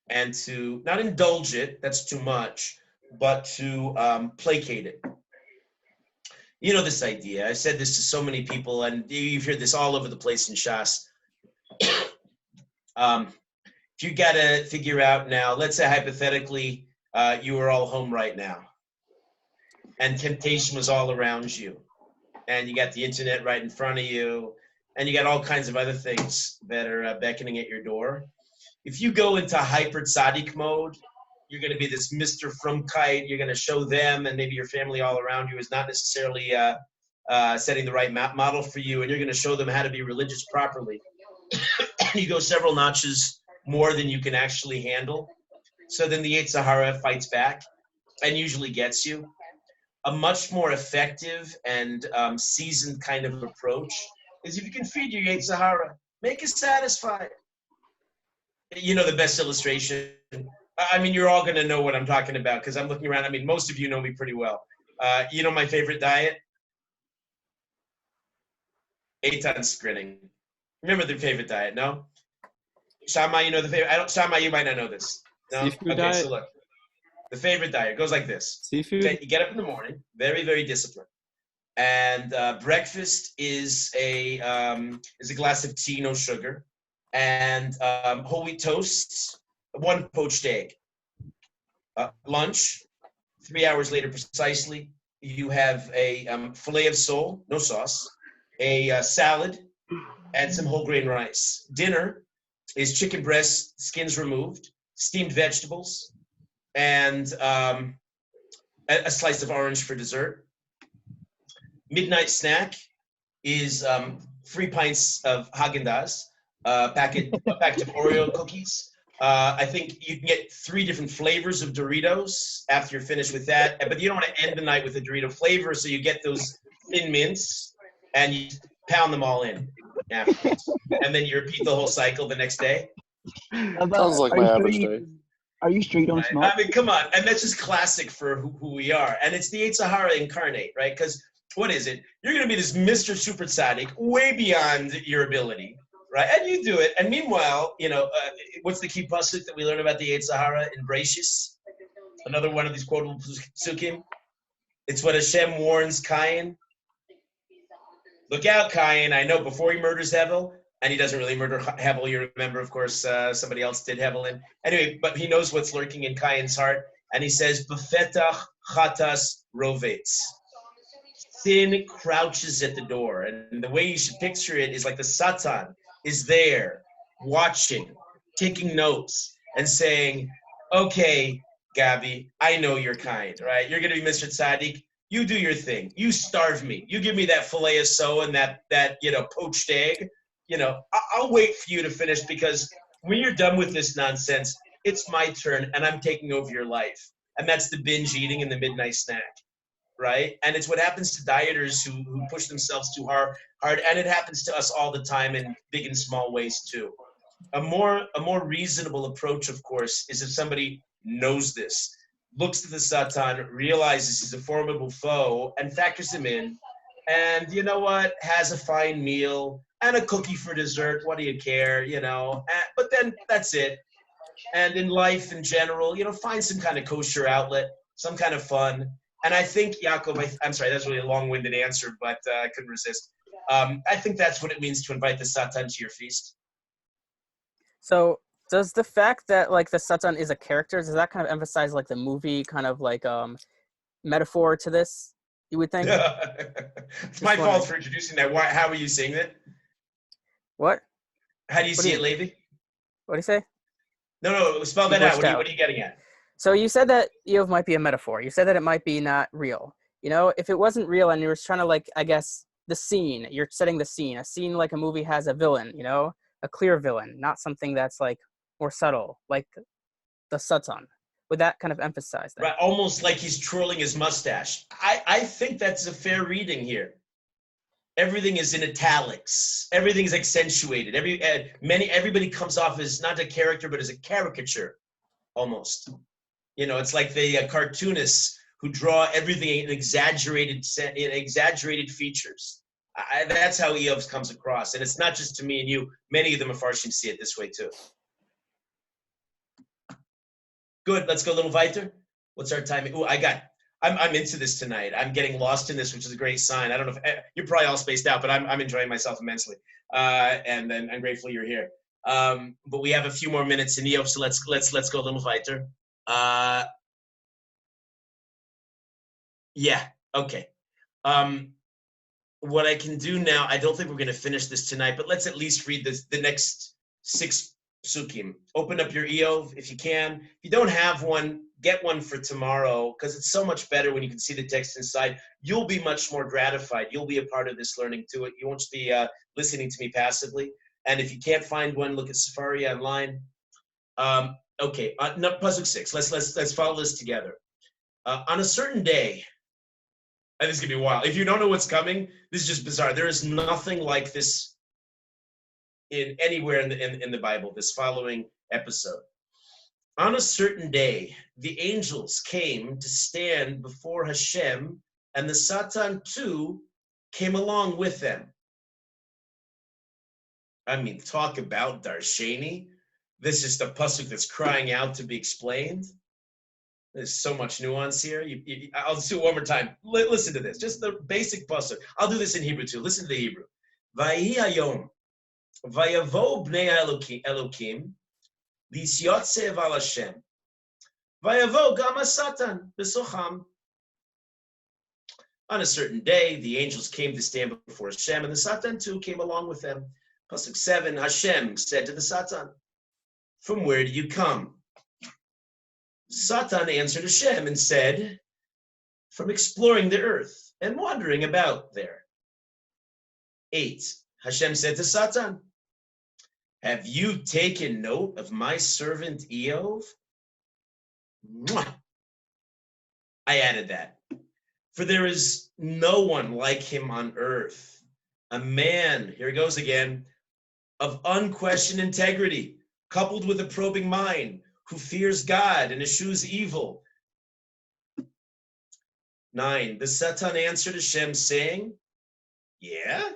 and to not indulge it, that's too much, but to placate it. You know this idea. I've said this to so many people, and you've heard this all over the place in Shas. If you got to figure out now, let's say hypothetically, you were all home right now, and temptation was all around you, and you got the internet right in front of you, and you got all kinds of other things that are beckoning at your door. If you go into hyper tzaddik mode, you're going to be this Mr. Frumkeit. You're going to show them and maybe your family all around you is not necessarily setting the right model for you, and you're going to show them how to be religious properly. You go several notches more than you can actually handle. So then the Yetzer Hara fights back and usually gets you. A much more effective and seasoned kind of approach is if you can feed your Yetzer Hara, make it satisfied. You know the best illustration. I mean, you're all going to know what I'm talking about because I'm looking around. I mean, most of you know me pretty well. You know my favorite diet? Eitan's grinning. Remember the favorite diet, no? Shammai, you know the favorite? Shammai, you might not know this. No? Seafood okay, diet? so look. The favorite diet goes like this. Seafood? Okay, you get up in the morning, very, very disciplined. And breakfast is a glass of tea, no sugar, and whole wheat toast, one poached egg. Lunch, 3 hours later precisely, you have a filet of sole, no sauce, a salad, and some whole grain rice. Dinner is chicken breast, skins removed, steamed vegetables, and a slice of orange for dessert. Midnight snack is 3 pints of Haagen-Dazs, a packet of Oreo cookies. I think you can get 3 different flavors of Doritos after you're finished with that, but you don't want to end the night with a Dorito flavor, so you get those thin mints and you pound them all in afterwards. And then you repeat the whole cycle the next day. Sounds like my average day. Are you sure you don't smoke? I mean, come on. And that's just classic for who we are. And it's the Yetzer Hara incarnate, right? Because what is it? You're going to be this Mr. Super Tzaddik way beyond your ability, right? And you do it. And meanwhile, you know, what's the key pasuk that we learn about the Yetzer Hara in Breishis? Another one of these quotable pasukim. It's what Hashem warns Cain. Look out, Cain. I know before he murders Hevel, and he doesn't really murder Hevel. You remember, of course, somebody else did Hevel in. Anyway, but he knows what's lurking in Cain's heart. And he says, Befetach chatas rovetz. Sin crouches at the door. And the way you should picture it is like the Satan is there, watching, taking notes, and saying, okay, Gabi, I know you're kind, right? You're going to be Mr. Tzaddik. You do your thing. You starve me. You give me that filet of so and that poached egg. You know, I'll wait for you to finish because when you're done with this nonsense, it's my turn and I'm taking over your life. And that's the binge eating and the midnight snack, right? And it's what happens to dieters who push themselves too hard, and it happens to us all the time in big and small ways too. A more reasonable approach, of course, is if somebody knows this, looks at the Satan, realizes he's a formidable foe, and factors him in, and you know what, has a fine meal and a cookie for dessert. What do you care, you know? But then that's it. And in life in general, you know, find some kind of kosher outlet, some kind of fun. And I think, Yaakov, I'm sorry, that's really a long-winded answer, but I couldn't resist. I think that's what it means to invite the Satan to your feast. So does the fact that like the Satan is a character, does that kind of emphasize like the movie kind of like metaphor to this, you would think? It's my fault for introducing that. How are you seeing it? What? How do you see it, Levi? What do you say? No, spell that out. What are you getting at? So you said that Iyov might be a metaphor. You said that it might be not real. You know, if it wasn't real and you were trying to like, I guess, the scene. You're setting the scene. A scene like a movie has a villain, you know, a clear villain, not something that's like more subtle, like the Satan. Would that kind of emphasize that? Right, almost like he's twirling his mustache. I think that's a fair reading here. Everything is in italics. Everything's accentuated. Everybody comes off as not a character, but as a caricature, almost. You know, it's like the cartoonists who draw everything in exaggerated features. That's how Iyov comes across, and it's not just to me and you. Many of the Mefarshim see it this way too. Good. Let's go a little weiter. What's our time? Ooh, I'm into this tonight. I'm getting lost in this, which is a great sign. I don't know if you're probably all spaced out, but I'm enjoying myself immensely, and I'm grateful you're here. But we have a few more minutes in Iyov, so let's go a little weiter. Yeah. Okay. What I can do now, I don't think we're going to finish this tonight, but let's at least read the next 6 psukim. Open up your Iyov if you can. If you don't have one, get one for tomorrow, because it's so much better when you can see the text inside. You'll be much more gratified. You'll be a part of this learning too. You won't just be listening to me passively. And if you can't find one, look at Safari online. Okay, Pasuk 6. Let's follow this together. On a certain day, and this is gonna be wild. If you don't know what's coming, this is just bizarre. There is nothing like this in anywhere in the Bible. This following episode. On a certain day, the angels came to stand before Hashem, and the Satan too came along with them. I mean, talk about darsheni. This is the pasuk that's crying out to be explained. There's so much nuance here. I'll do it one more time. Listen to this. Just the basic pasuk. I'll do this in Hebrew too. Listen to the Hebrew. Vayi hayom, vayavo bnei Elokim, lisyotzev al Hashem, vayavo gam Satan b'socham. On a certain day, the angels came to stand before Hashem, and the Satan too came along with them. Pasuk 7, Hashem said to the Satan, "From where do you come?" Satan answered Hashem and said, "From exploring the earth and wandering about there." 8, Hashem said to Satan, "Have you taken note of my servant Iyov?" Mwah! I added that. For there is no one like him on earth, a man, here it goes again, of unquestioned integrity, coupled with a probing mind, who fears God and eschews evil. 9, the Satan answered Hashem, saying, "Yeah?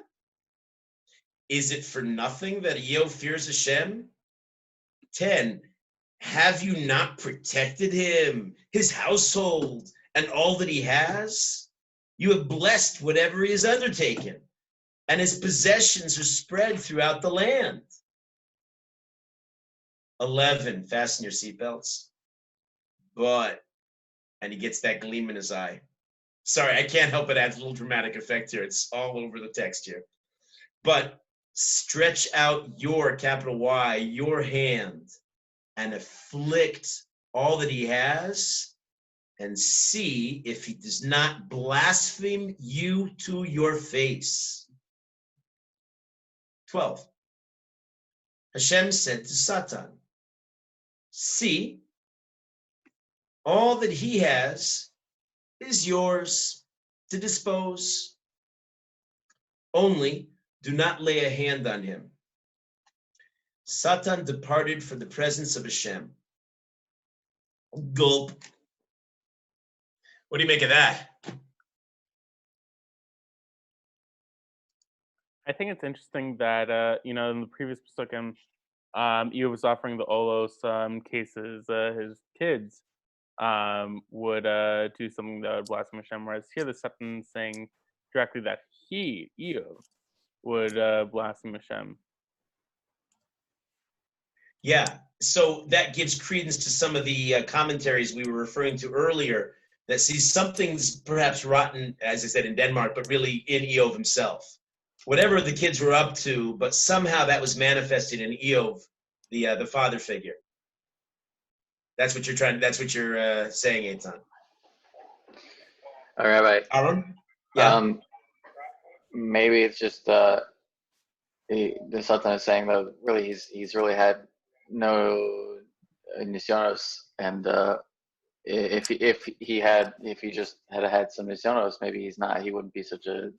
Is it for nothing that Iyov fears Hashem?" 10, have you not protected him, his household, and all that he has? You have blessed whatever he has undertaken, and his possessions are spread throughout the land. 11, fasten your seatbelts. But, and he gets that gleam in his eye. Sorry, I can't help it add a little dramatic effect here. It's all over the text here. But stretch out your, capital Y, your hand, and afflict all that he has, and see if he does not blaspheme you to your face. 12, Hashem said to Satan, "See, all that he has is yours to dispose. Only do not lay a hand on him." Satan departed from the presence of Hashem. Gulp. What do you make of that? I think it's interesting that in the previous psukim, Iyov was offering the olos cases. His kids would do something that would blaspheme Hashem, whereas here the Satan saying directly that he, Iyov, would blaspheme Hashem. Yeah, so that gives credence to some of the commentaries we were referring to earlier that sees something's perhaps rotten, as I said, in Denmark, but really in Iyov himself. Whatever the kids were up to, but somehow that was manifested in Iyov, the father figure. That's what you're saying, Eitan. All right, Rabbi. Aaron? Yeah. maybe it's just the Satan is saying that really he's really had no nisyonos, and if he just had some nisyonos, maybe he wouldn't be such a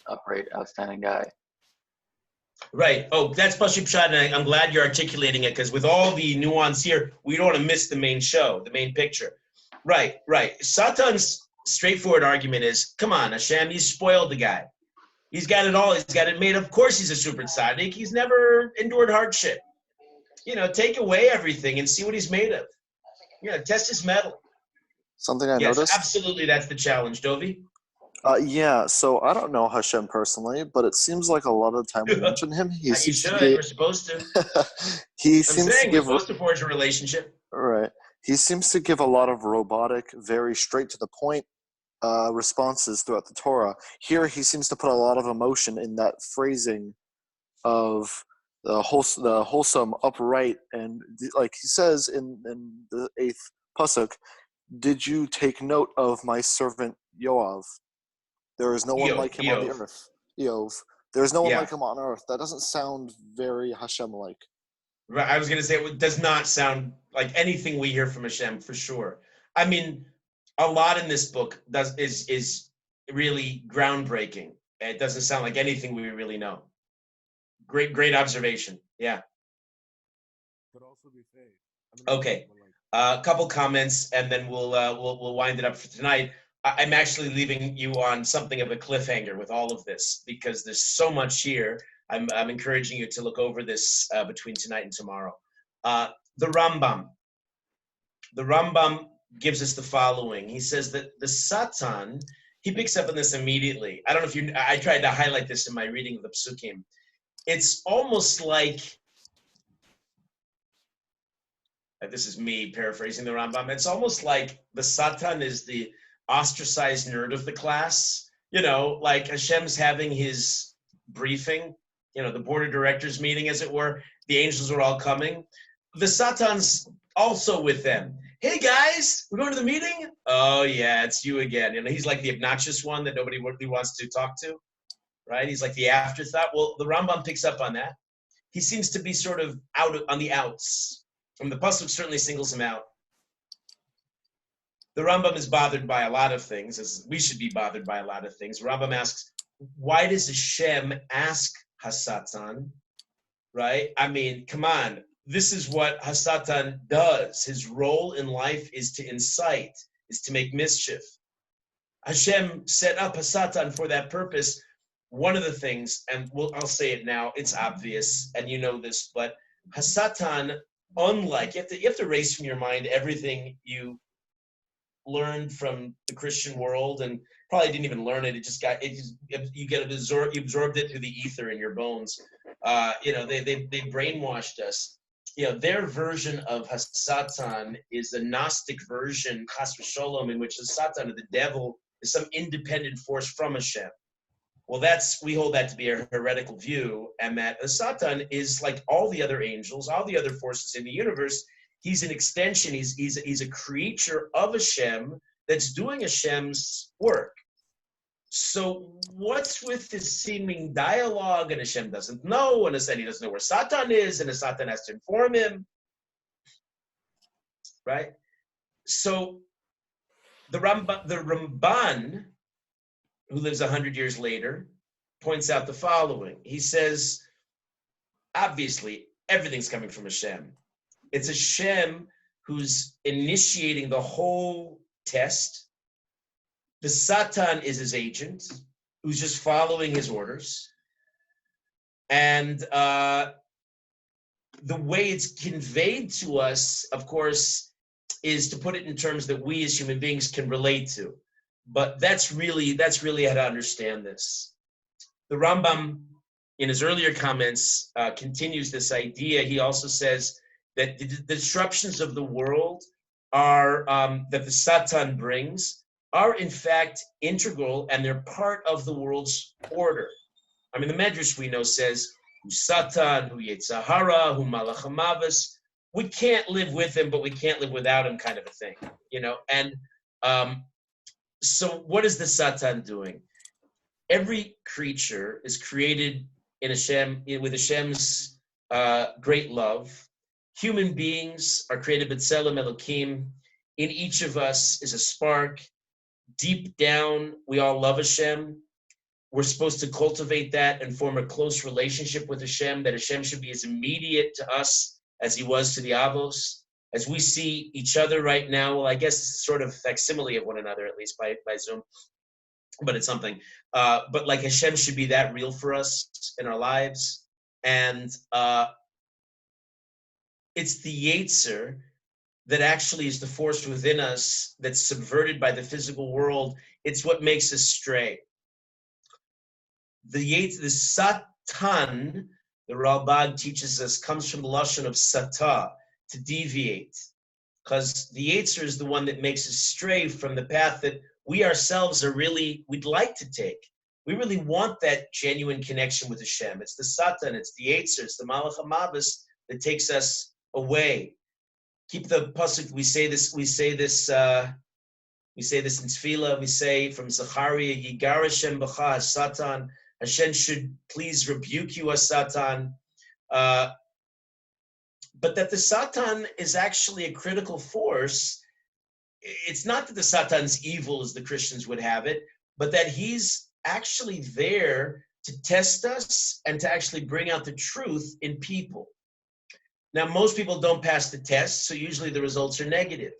upright, outstanding guy. Right. Oh, that's Pashut Pshat, and I'm glad you're articulating it, because with all the nuance here, we don't want to miss the main show, the main picture. Right. Satan's straightforward argument is, come on, Hashem, you spoiled the guy. He's got it all. He's got it made. Of course he's a super tzaddik. He's never endured hardship. Take away everything and see what he's made of. Test his mettle. Something I noticed? Absolutely, that's the challenge. Dovi? Yeah, so I don't know Hashem personally, but it seems like a lot of the time we mention him, You should. You're supposed to. We're supposed to forge a relationship. Right. He seems to give a lot of robotic, very straight to the point responses throughout the Torah. Here, he seems to put a lot of emotion in that phrasing of the wholesome, upright, and like he says in the 8th pasuk, did you take note of my servant Yoav? There is no one like him on the earth. Iyov. There is no one like him on earth. That doesn't sound very Hashem-like. Right. I was going to say, it does not sound like anything we hear from Hashem, for sure. I mean, a lot in this book is really groundbreaking. It doesn't sound like anything we really know. Great observation. Yeah. Okay. A couple comments, and then we'll wind it up for tonight. I'm actually leaving you on something of a cliffhanger with all of this, because there's so much here. I'm encouraging you to look over this between tonight and tomorrow. The Rambam gives us the following. He says that the Satan, he picks up on this immediately. I don't know if I tried to highlight this in my reading of the Psukim. It's almost like, this is me paraphrasing the Rambam, it's almost like the Satan is the ostracized nerd of the class. Like Hashem's having his briefing, the board of directors meeting, as it were. The angels are all coming. The Satan's also with them. Hey guys, we're going to the meeting? Oh yeah, it's you again. He's like the obnoxious one that nobody really wants to talk to, right? He's like the afterthought. Well, the Rambam picks up on that. He seems to be sort of on the outs. And the pasuk certainly singles him out. The Rambam is bothered by a lot of things, as we should be bothered by a lot of things. Rambam asks, why does Hashem ask Hasatan, right? I mean, come on. This is what Hasatan does. His role in life is to incite, is to make mischief. Hashem set up Hasatan for that purpose. One of the things, and I'll say it now, it's obvious, and you know this, but Hasatan, unlike, you have to erase from your mind everything you learned from the Christian world, and probably didn't even learn it. You absorbed it through the ether in your bones. They brainwashed us. Their version of Hasatan is a Gnostic version, Chas v'sholom, in which the Satan, or the devil, is some independent force from Hashem. Well, we hold that to be a heretical view, and that the Satan is like all the other angels, all the other forces in the universe. He's an extension. He's a creature of Hashem that's doing Hashem's work. So what's with this seeming dialogue? And Hashem doesn't know, and he doesn't know where Satan is, and the Satan has to inform him, right? So the Ramban, who lives 100 years later, points out the following. He says, obviously, everything's coming from Hashem. It's Hashem who's initiating the whole test. The Satan is his agent, who's just following his orders. And the way it's conveyed to us, of course, is to put it in terms that we as human beings can relate to. But that's really how to understand this. The Rambam, in his earlier comments, continues this idea. He also says that the disruptions of the world are that the Satan brings are in fact integral, and they're part of the world's order. I mean, the Medrash we know says, "Hu Satan, hu Yetzahara, hu Malach HaMavos." We can't live with him, but we can't live without him, kind of a thing, And so, what is the Satan doing? every creature is created in Hashem, with Hashem's great love. Human beings are created b'tselem Elokim. In each of us is a spark. Deep down, we all love Hashem. We're supposed to cultivate that and form a close relationship with Hashem, that Hashem should be as immediate to us as he was to the Avos. As we see each other right now, well, I guess it's sort of facsimile of one another, at least by Zoom, but it's something. But like Hashem should be that real for us in our lives. And it's the Yetzer that actually is the force within us that's subverted by the physical world. It's what makes us stray. The Satan, the Ralbag teaches us, comes from the lashon of sata, to deviate. Because the Yetzer is the one that makes us stray from the path that we ourselves we'd like to take. We really want that genuine connection with Hashem. It's the Satan, it's the Yetzer, it's the Malach HaMavis that takes us away. Keep the pasuk. We say this in Tefillah. We say from Zechariah, Yigar Hashem b'cha Satan. Hashem should please rebuke you, as Satan. But that the Satan is actually a critical force. It's not that the Satan's evil as the Christians would have it, but that he's actually there to test us and to actually bring out the truth in people. Now, most people don't pass the test, so usually the results are negative.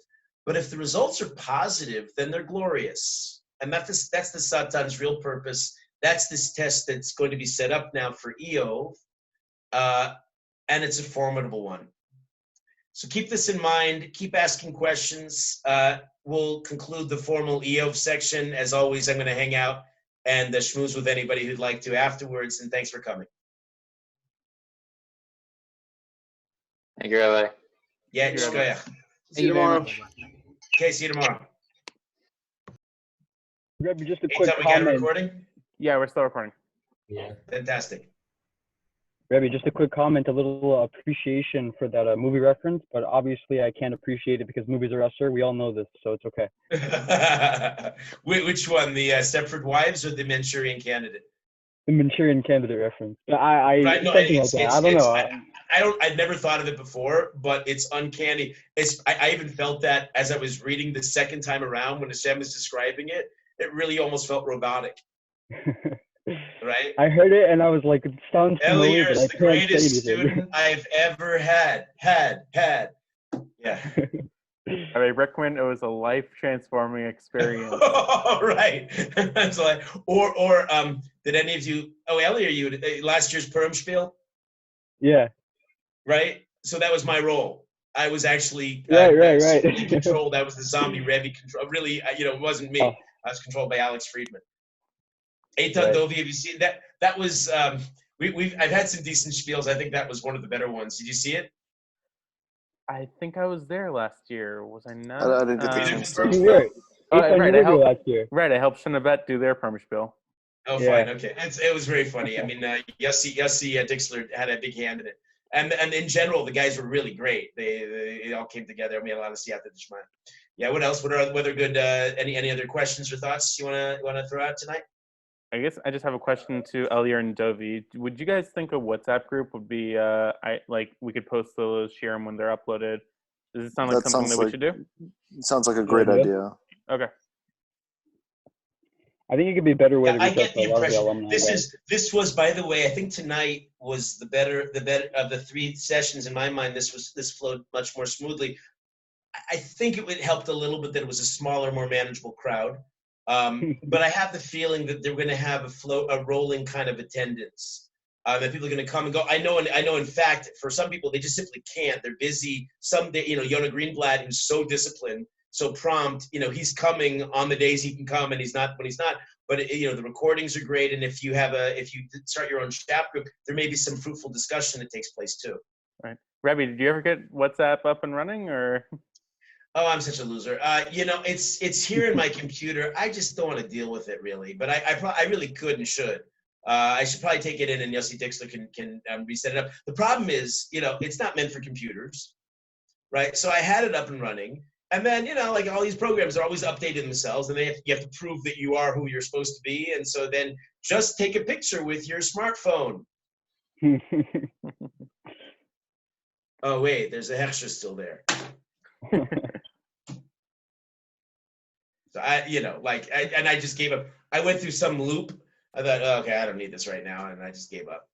But if the results are positive, then they're glorious. And that's the Satan's real purpose. That's this test that's going to be set up now for Iyov. And it's a formidable one. So keep this in mind. Keep asking questions. We'll conclude the formal Iyov section. As always, I'm going to hang out and schmooze with anybody who'd like to afterwards. And thanks for coming. Thank you, Rabbi. Yeah, shkoyach. See you tomorrow. Okay, see you tomorrow. Rabbi, just a quick Anytime we got a comment. recording? Yeah, we're still recording. Fantastic. Rabbi, just a quick comment, a little appreciation for that movie reference, but obviously I can't appreciate it because movies are usher. We all know this, so it's okay. Which one, the Stepford Wives or the Manchurian Candidate? The Manchurian Candidate reference. Right, Right, no, something like that. I don't know. I'd never thought of it before, but it's uncanny. I even felt that as I was reading the second time around when Hashem was describing it. It really almost felt robotic. Right? I heard it and I was like, it sounds familiar, Elier but I is the can't greatest say anything. student I've ever had. Yeah. I mean, Rickman, it was a life-transforming experience. Right. That's like, or did any of you? Oh, Elier, you last year's Purim spiel, Yeah. right? So that was my role. I was actually Right. controlled. I was the zombie Rebbe control. Really, it wasn't me. Oh. I was controlled by Alex Friedman. Eitan Right. Dovi, have you seen that? That was I've had some decent spiels. I think that was one of the better ones. Did you see it? I think I was there last year. Was I not? I didn't get the chance to. You were. Oh, Ethan, right, you I were helped- last year. Right, I helped Shinabet do their perm spiel. Oh, Yeah. fine, okay. It was very funny. I mean, Yossi Dixler had a big hand in it, and in general, the guys were really great. They all came together. We had a lot of siyata d'shmaya. Yeah. What else? What are good? Any other questions or thoughts you wanna throw out tonight? I guess I just have a question to Elier and Dovi. Would you guys think a WhatsApp group would be we could post those, share them when they're uploaded? Does it sound like That something sounds that we like- should do? Sounds like a great Yeah. idea. Okay. I think it could be a better way Yeah, to I reach get out the to a lot of the impression alumni. this was, by the way, I think tonight was the better of the three sessions in my mind. This flowed much more smoothly. I think it would helped a little bit that it was a smaller, more manageable crowd. But I have the feeling that they're going to have a rolling kind of attendance. That people are going to come and go. I know. In fact, for some people, they just simply can't. They're busy. Some day, Yonah Greenblatt, who's so disciplined, so prompt. He's coming on the days he can come, and he's not when he's not. But the recordings are great, and if you start your own chat group, there may be some fruitful discussion that takes place too. Right. Rabbi, did you ever get WhatsApp up and running, or? Oh, I'm such a loser. It's here in my computer. I just don't want to deal with it really, but I really could and should. I should probably take it in, and Yossi Dixler can reset it up. The problem is, it's not meant for computers, right? So I had it up and running, And then, like all these programs are always updating themselves, and you have to prove that you are who you're supposed to be. And so then just take a picture with your smartphone. Oh, wait, there's a hechsher still there. So I just gave up. I went through some loop. I thought, oh, okay, I don't need this right now. And I just gave up.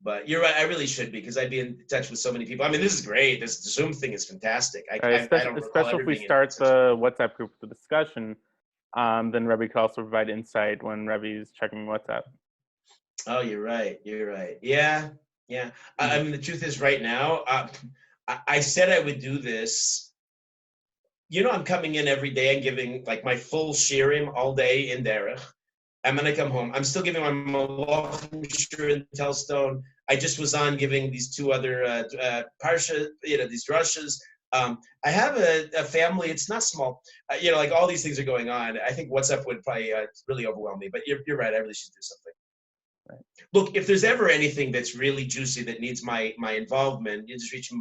But you're right. I really should be, because I'd be in touch with so many people. I mean, this is great. This Zoom thing is fantastic. I don't recall ever Especially if we being in start such- the WhatsApp group with the discussion, then Rabbi could also provide insight when Rabbi's checking WhatsApp. Oh, you're right. You're right. Yeah. I mean, the truth is, right now, I said I would do this. I'm coming in every day and giving like my full shiurim all day in derech. And when I come home, I'm still giving my malachim shiur in Telstone. I just was on giving these two other parsha, these drushes. I have a family. It's not small. Like all these things are going on. I think WhatsApp would probably really overwhelm me. But you're right. I really should do something. Right. Look, if there's ever anything that's really juicy that needs my involvement, you just reach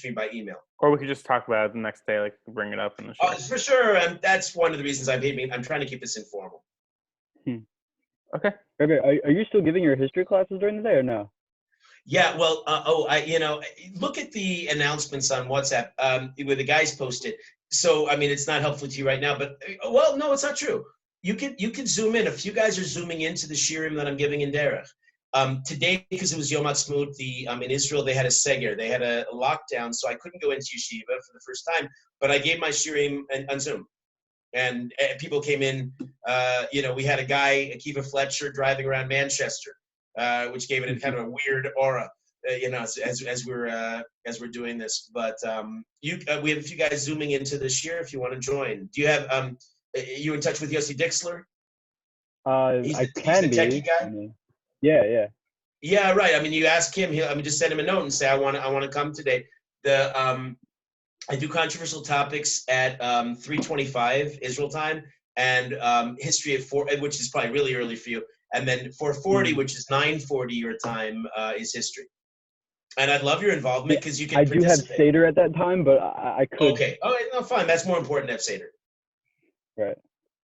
me by email. Or we could just talk about it the next day, like bring it up in the show. Oh, for sure. And that's one of the reasons I'm trying to keep this informal. Okay. Rabbi, are you still giving your history classes during the day or no? Yeah, well, look at the announcements on WhatsApp where the guys posted. So, I mean, it's not helpful to you right now, but no, it's not true. You can zoom in. A few guys are zooming into the shiurim that I'm giving in derech. Today, because it was Yom Ha'atzmaut, in Israel they had a seger, they had a lockdown, so I couldn't go into yeshiva for the first time. But I gave my shiurim on Zoom, and people came in. We had a guy, Akiva Fletcher, driving around Manchester, which gave it a kind of a weird aura, as we're doing this. But we have a few guys zooming into the shiur if you want to join. Do you have you in touch with Yossi Dixler? He's the techie guy. Yeah. Yeah, right. I mean, you ask him. Just send him a note and say, I want to come today. I do controversial topics at 3:25 Israel time, and history at 4, which is probably really early for you. And then 4:40, which is 9:40 your time, is history. And I'd love your involvement because you can. I do have Seder at that time, but I could. Okay. Oh, no, fine. That's more important to have Seder. Right.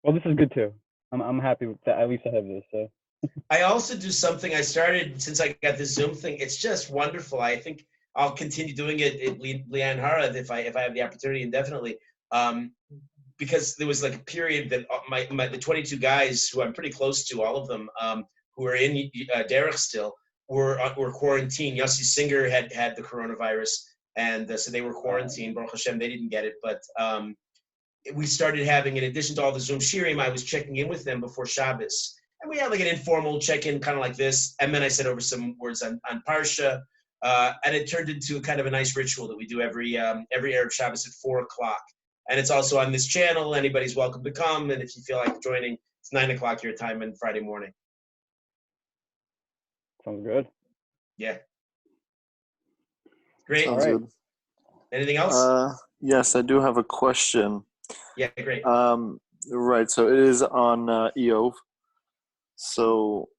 Well, this is good too. I'm happy with that. At least I have this. So. I also do something I started since I got this Zoom thing. It's just wonderful. I think I'll continue doing it at Lian Hara if I have the opportunity indefinitely. Because there was like a period that the 22 guys who I'm pretty close to, all of them who are in derech still were quarantined. Yossi Singer had the coronavirus, and so they were quarantined. Baruch Hashem, they didn't get it, but we started having, in addition to all the Zoom shiurim, I was checking in with them before Shabbos. And we had like an informal check-in, kind of like this. And then I said over some words on Parsha. And it turned into kind of a nice ritual that we do every Erev Shabbos at 4:00. And it's also on this channel. Anybody's welcome to come. And if you feel like joining, it's 9:00 your time on Friday morning. Sounds good. Yeah. Great. Sounds good. Anything else? Yes, I do have a question. Yeah, great. Right, so it is on Iyov. So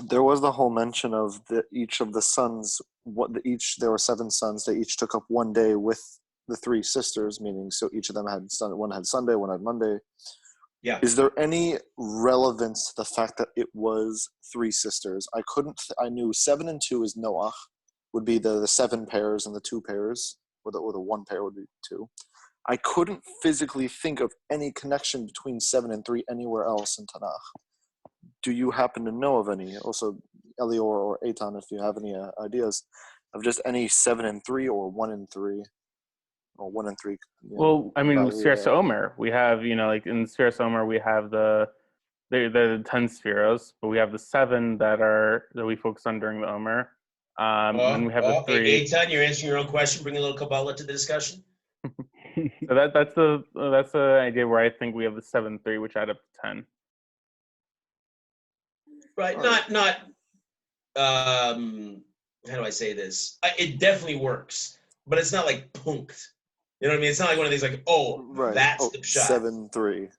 there was the whole mention of each of the sons. There were 7 sons. They each took up one day with the 3 sisters, meaning so each of them had one had Sunday, one had Monday. Yeah. Is there any relevance to the fact that it was 3 sisters? I knew 7 and 2 is Noach, would be the 7 pairs and the 2 pairs, or the 1 pair would be 2. I couldn't physically think of any connection between 7 and 3 anywhere else in Tanakh. Do you happen to know of any? Also, Elior or Eitan, if you have any ideas of just any 7 and 3 or 1 and 3, or 1 and 3. Well, I mean, Sfiras Omer, we have, like in Sfiras Omer, we have the 10 Sfiros, but we have the 7 that we focus on during the Omer. And we have the 3. Eitan, you're answering your own question. Bring a little Kabbalah to the discussion. So that's the idea where I think we have the 7-3, which add up to 10. Right. Not. How do I say this? It definitely works, but it's not like punked. You know what I mean? It's not like one of these like, that's the shot. 7-3.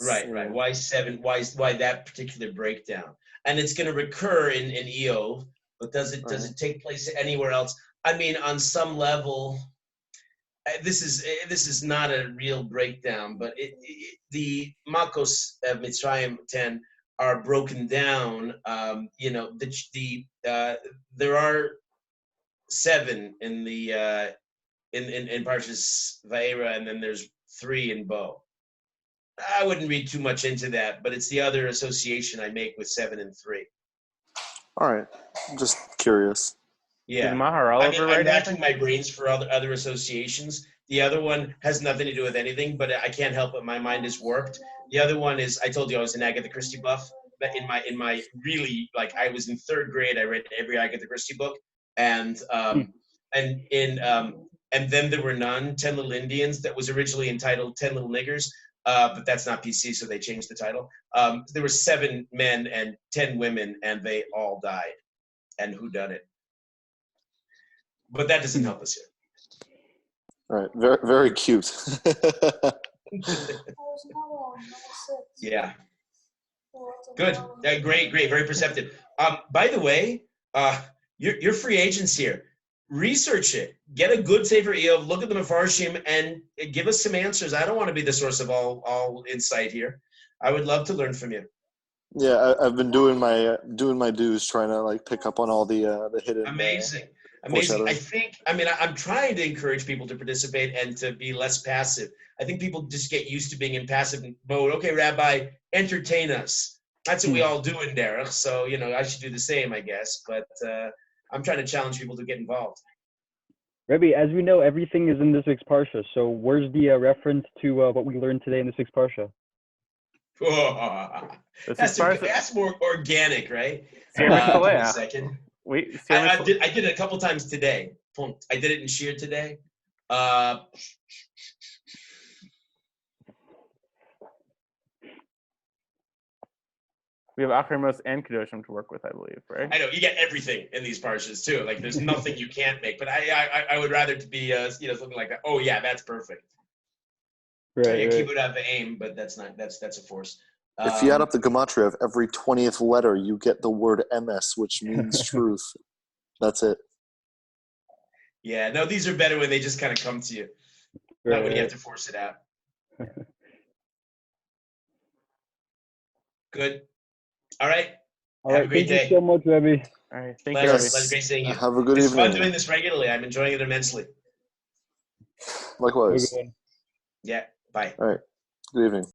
Right. Why 7? Why that particular breakdown? And it's going to recur in Iyov, but does it take place anywhere else? I mean, on some level, this is not a real breakdown, but the Makos of Mitzrayim 10 are broken down. There are 7 in the in Parshas Vayera, and then there's 3 in Bo. I wouldn't read too much into that, but it's the other association I make with 7 and 3. All right, just curious. Yeah, Did Maher I Oliver mean, I'm write racking anything? my brains for other associations. The other one has nothing to do with anything, but I can't help it. My mind is warped. The other one is, I told you I was an Agatha Christie buff. But in my really, like, I was in 3rd grade. I read every Agatha Christie book, and then there were none. 10 Little Indians, that was originally entitled 10 Little Niggers, but that's not PC, so they changed the title. There were 7 men and 10 women, and they all died. And who done it? But that doesn't help us here. All right, very, very cute. Yeah. Good. Great. Very perceptive. By the way, you're free agents here. Research it. Get a good Sefer Iyov. Look at the Mefarshim and give us some answers. I don't want to be the source of all insight here. I would love to learn from you. Yeah, I've been doing my dues, trying to like pick up on all the hidden. Amazing. Foreshadowing. I'm trying to encourage people to participate and to be less passive. I think people just get used to being in passive mode. Okay, Rabbi, entertain us. That's what we all do in Derech. So, I should do the same, I guess. But I'm trying to challenge people to get involved. Rabbi, as we know, everything is in this week's Parsha. So where's the reference to what we learned today in this week's Parsha? That's more organic, right? Give me a second. Wait, I did it a couple times today. I did it in Shiur today. We have Achremos and Kedoshim to work with, I believe, right? I know you get everything in these parshas too. Like there's nothing you can't make. But I would rather to be something like that. Oh yeah, that's perfect. Right. Keep it out of aim, but that's a force. If you add up the gematria of every 20th letter, you get the word MS, which means truth. That's it. Yeah, no, these are better when they just kind of come to you, not when you have to force it out. Good. All right. Have a great day. Thank you so much, Rabbi. All right. Thank Pleasure. you, Pleasure. Great seeing you. Have a good It's evening. fun doing this regularly. I'm enjoying it immensely. Likewise. Yeah. Bye. All right. Good evening.